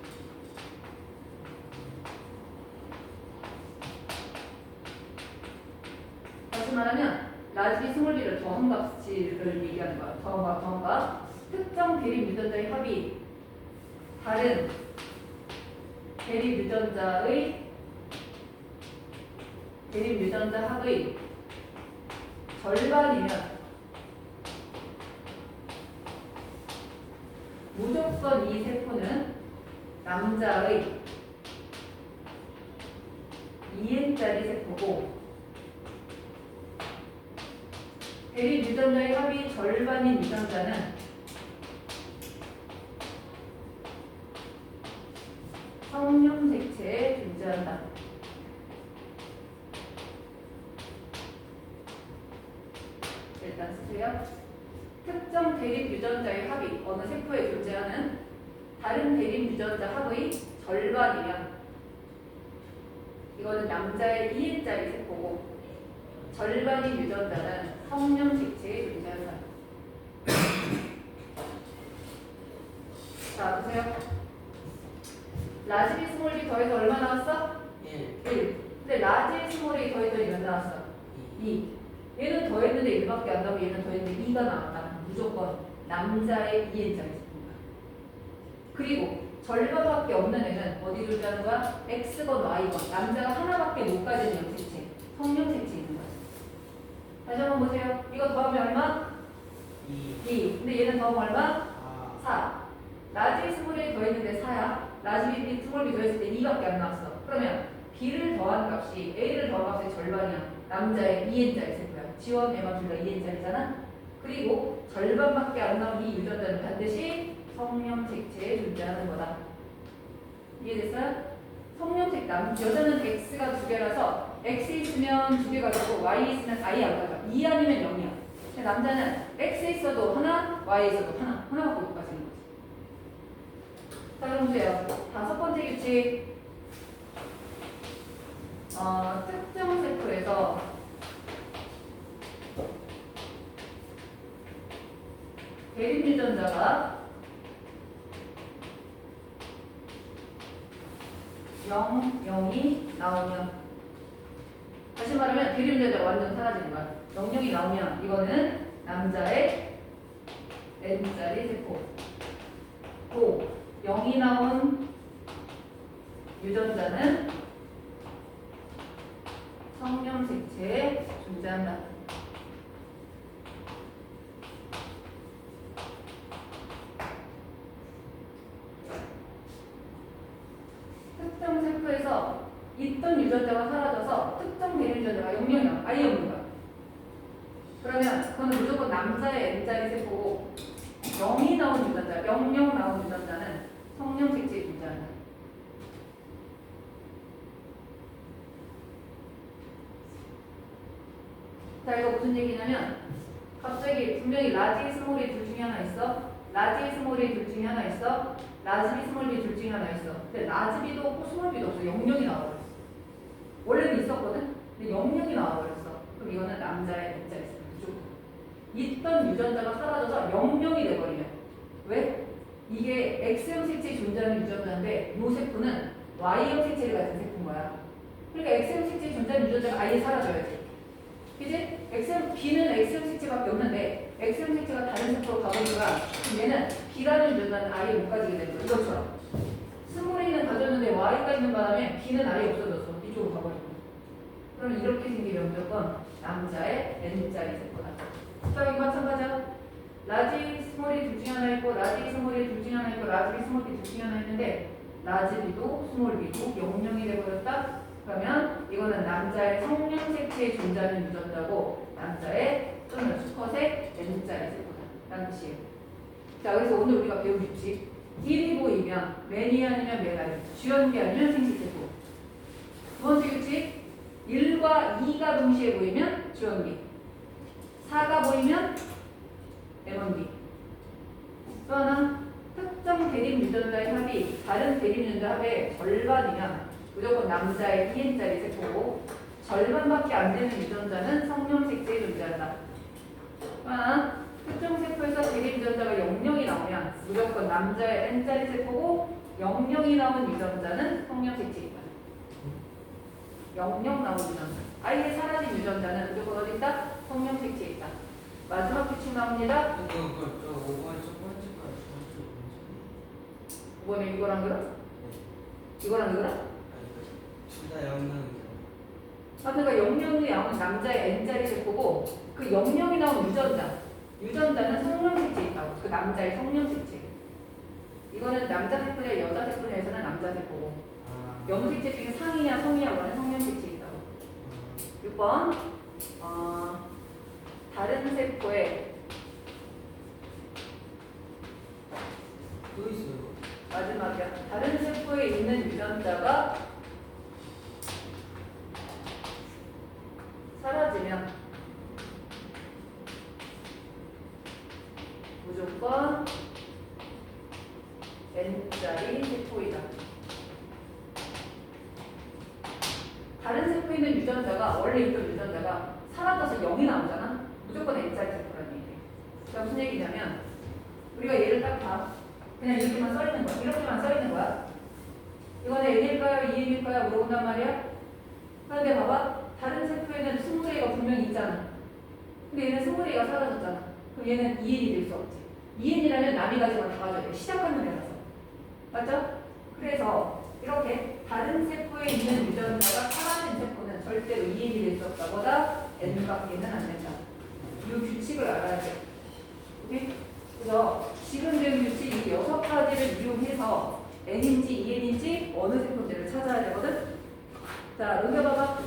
다시 말하면 라지 스몰 B를 더한 값을 얘기하는 거야. 더한 값. 특정 대립 유전자의 합이 다른 대립 유전자 합의 절반이면 무조건 이 세포는 남자의 2n짜리 세포고 대립 유전자의 합이 절반인 유전자는 성령 색채에 존재한다. 일단 쓰세요. 특정 대립 유전자의 합이 어느 세포에 존재하는 다른 대립 유전자 합의 절반이면 이거는 남자의 2n짜리 세포고 절반인 유전자는 성령 색채에 존재한다. 자, 보세요. 라지 B 스몰 B 더해서 얼마 나왔어? 1. 근데 라지 스몰 A 더했더니 몇 나왔어? 2. 얘는 더했는데 1밖에 안 나오고 얘는 더했는데 2가 나왔다. 무조건 남자의 2n짜리 세포입니다. 그리고 절반밖에 없는 애는 어디 존재하는 거야? X건 Y건 남자가 하나밖에 못 가진 염색체, 성령 색채 있는 거야. 다시 한번 보세요. 이거 더하면 얼마? 2. 근데 얘는 더하면 얼마? 4. 라지 스몰이 더했는데 4야. 라지 B, 스몰 B 더했을 때 2밖에 안 나왔어. 그러면 B를 더한 값이 A를 더한 값의 절반이야. 남자의 2n짜리 세포야. 지원, M만 둘 다 2n짜리잖아. 그리고 절반밖에 안 나온 이 유전자는 반드시 성령색체에 존재하는 거다. 이해됐어요? 성령색 여자는 X가 2개라서 X 있으면 2개 가지고 Y 있으면 아예 안 가져. 2 아니면 0이야. 근데 남자는 X 있어도 하나, Y 있어도 하나밖에 못 가지는 거지. 자, 그럼 보세요. 5번째 규칙. 특정 세포에서 대립 유전자가 0이 나오면, 다시 말하면 대립 유전자가 완전 사라지는 거야. 0이 나오면 이거는 남자의 N자리 세포. 또 0이 나온 유전자는 성령색체에 존재한다. 특정 세포에서 있던 유전자가 사라져서 특정 대립 유전자가 0이 아예 없는 거야. 그러면 그거는 무조건 남자의 N자리 세포고 0이 나온 유전자, 00 나온 유전자는 성령색체에 존재한다. 자, 이거 무슨 얘기냐면 갑자기 분명히 라지 스몰이 둘 중에 하나 있어. 라지 스몰이 둘 중에 하나 있어. 라즈비 스몰비 둘 중에 하나 있어. 근데 라즈비도 없고 스몰비도 없어. 00이 나와버렸어. 원래는 있었거든? 근데 00이 나와버렸어. 그럼 이거는 남자의 N자리 세포. 무조건. 있던 유전자가 사라져서 00이 돼버리면. 왜? 이게 X형 색체에 존재하는 유전자인데 이 세포는 Y형 색체를 가진 세포인 거야. 그러니까 X형 색체에 존재하는 유전자가 아예 사라져야지. 그지? B는 X형 색체밖에 없는데 X형 색체가 다른 세포로 가버리니까 얘는 B라는 유전자는 아예 못 가지게 되는 거야. 이것처럼 스몰 A는 가졌는데 Y가 있는 바람에 B는 아예 없어졌어. 이쪽으로 가버리는 거야. 그럼 이렇게 생기면 무조건 남자의 N자리 세포다. 자, 이거 마찬가지야. 라지 스몰이 둘 중에 하나 있고 라지 스몰이 둘 중에 하나 있고 라지 스몰이 둘 중에 하나 있는데 라지 B도 스몰 B도 00이 돼버렸다. 그러면 이거는 남자의 성령색체에 존재하는 유전자고 남자의 또는 수컷의 N자리 세포다. 라는 뜻이에요. 자, 그래서 오늘 우리가 배운 규칙 1이 보이면 맨이 아니면 맨아니, 주연기 아니면 생식세포. 두 번째 규칙 1과 2가 동시에 보이면 주연기, 4가 보이면 M1B. 또 하나, 특정 대립 유전자의 합이 다른 대립 유전자 합의 절반이면 무조건 남자의 EN자리 세포고 절반밖에 안 되는 유전자는 성령색체에 존재한다. 또 하나, 특정 세포에서 대립 유전자가 00이 나오면 무조건 남자의 N자리 세포고 00이 나온 유전자는 성령색체에 있다. 00 나온 유전자. 아예 사라진 유전자는 무조건 어디 있다? 성령색체에 있다. 마지막 규칙 나옵니다. 저 5번 첫 번째까지 5번에 이거랑 이거랑? 이거랑 이거랑? 둘다 영향이 그러니까 00이 나온 남자의 N자리 세포고 그 00이 나온 유전자는 성령색체에 있다고. 그 남자의 성령색체. 이거는 남자 세포냐 여자 세포냐에서는 남자 세포고 염색체 중에 상이냐 성이냐 하는 성령색체에 있다고. 6번 다른 세포에 또 있어요. 마지막이야. 다른 세포에 있는 유전자가 사라지면 무조건 N자리 세포이다. 다른 세포에 있는 유전자가 원래 있던 유전자가 사라져서 0이 나오잖아. 무조건 N자리 세포라는 얘기예요. 자, 무슨 얘기냐면 우리가 얘를 딱 봐. 그냥 이렇게만 써있는 거야. 이렇게만 써있는 거야. 이거는 N일까요? EN일까요? 물어본단 말이야. 그런데 봐봐. 다른 세포에는 20개가 분명히 있잖아. 근데 얘는 20개가 사라졌잖아. 그럼 얘는 EN이 될 수 없지. EN이라면 남이 가지고 다 가져야 돼. 시작하는 애라서. 맞죠? 그래서 이렇게 다른 세포에 있는 유전자가 사라진 세포는 절대로 EN이 될 수 없다. 보다 N밖에는 안 된다. 이 규칙을 알아야 돼. 오케이? 그래서 지금 배운 규칙 이 6가지 가지를 이용해서 n인지 en인지 어느 세포인지를 찾아야 되거든. 자, 넘겨봐봐.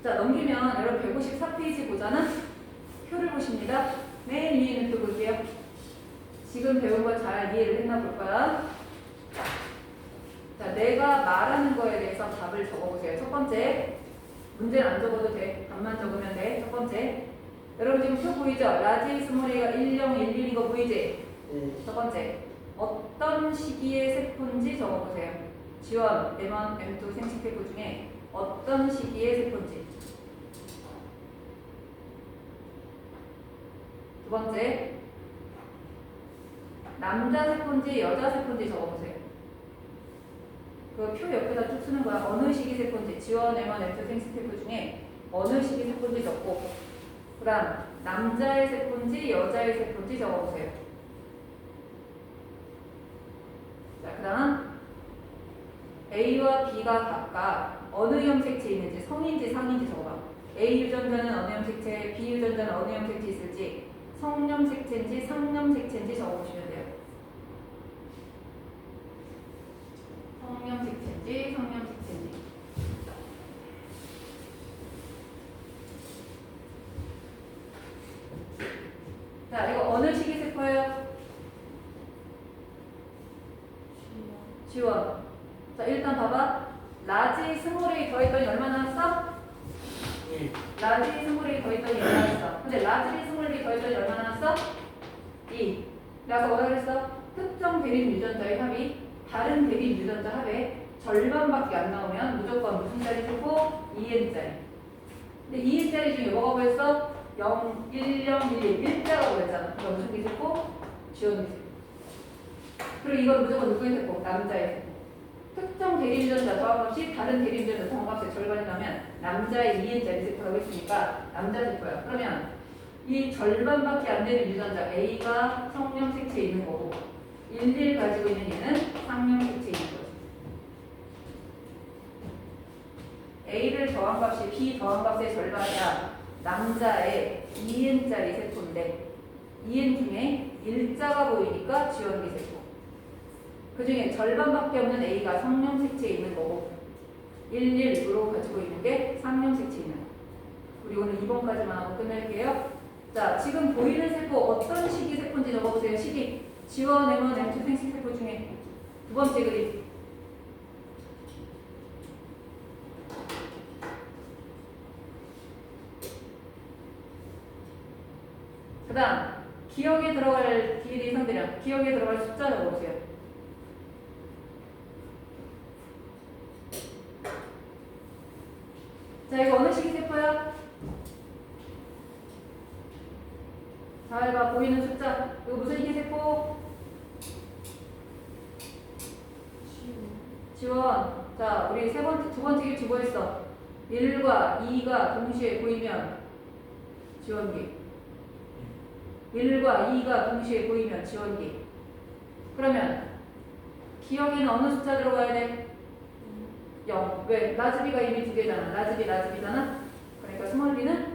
자, 넘기면 여러분 154페이지 보자는 표를 보십니다. 맨 위에 있는 표 볼게요. 지금 배운 거 잘 이해를 했나 볼까요? 자, 내가 말하는 거에 대해서 답을 적어보세요. 첫 번째, 문제는 안 적어도 돼. 답만 적으면 돼. 첫 번째, 여러분 지금 표 보이죠? 라지 스몰 A가 10, 11인 거 보이지? 네. 첫 번째, 어떤 시기의 세포인지 적어보세요. 지원, M1, M2 생식세포 중에 어떤 시기의 세포인지. 두 번째, 남자 세포인지 여자 세포인지 적어보세요. 그 표 옆에다 쭉 쓰는 거야. 어느 시기 세포인지, 지원, M1, M2 생식세포 중에 어느 시기 세포인지 적고, 그 다음 남자의 세포인지 여자의 세포인지 적어보세요. 자, 그 다음 A와 B가 각각 어느 염색체에 있는지, 성인지 상인지 적어봐. A 유전자는 어느 염색체, B 유전자는 어느 염색체 있을지, 성염색체인지 상염색체인지 적어보시면 돼요. 성염색체인지 상염색체인지. 자, 이거 어느 시기 세포예요? 지원. 자, 일단 봐봐. 라지 스몰이 더했더니 얼마나 나왔어? 네. 라지 스몰이 더했더니 얼마나 나왔어? 근데 라지 스몰이 더했더니 얼마나 나왔어? 2. 내가 뭐라 그랬어? 특정 대립 유전자의 합이 다른 대립 유전자 합의 절반밖에 안 나오면 무조건 무슨 자리 세포? 2n짜리. 근데 2n짜리 중에 뭐가 보였어? 0, 1, 0, 1, 1자가 보였잖아. 그럼 무슨 기세포? 지원기 세포. 그리고 이건 무조건 누구의 세포? 남자의 세포. 특정 대립 유전자 더함없이 다른 대립 유전자 더함값의 절반이 나면 남자의 2n짜리 세포라고 했으니까 남자 세포야. 그러면 이 절반밖에 안 되는 유전자 A가 성염색체에 있는 거고 1, 가지고 있는 얘는 상염색체에 있는 거지. A를 더함값이 B 더함값의 절반이야. 남자의 2n짜리 세포인데 2n 중에 1자가 보이니까 지원기 세포. 그 중에 절반밖에 없는 A가 성염색체에 있는 거고 1, 1으로 가지고 있는 게 상염색체에 있는 거. 우리 오늘 2번까지만 하고 끝낼게요. 자, 지금 보이는 세포 어떤 시기 세포인지 적어보세요. 시기. 지원, M1, M2 생식세포 중에 두 번째 그림. 그 다음 기억에 들어갈 DNA 성대량, 기억에 들어갈 숫자 적어보세요. 자, 이거 어느 시기 세포야? 잘 봐, 보이는 숫자. 이거 무슨 시기 세포? 지원. 자, 우리 두 번째 기출 뭐 했어? 1과 2가 동시에 보이면 지원기. 1과 2가 동시에 보이면 지원기. 그러면 기억에는 어느 숫자 들어가야 돼? 0. 왜? 라즈비가 이미 두 개잖아. 라즈비잖아. 그러니까 스몰 b는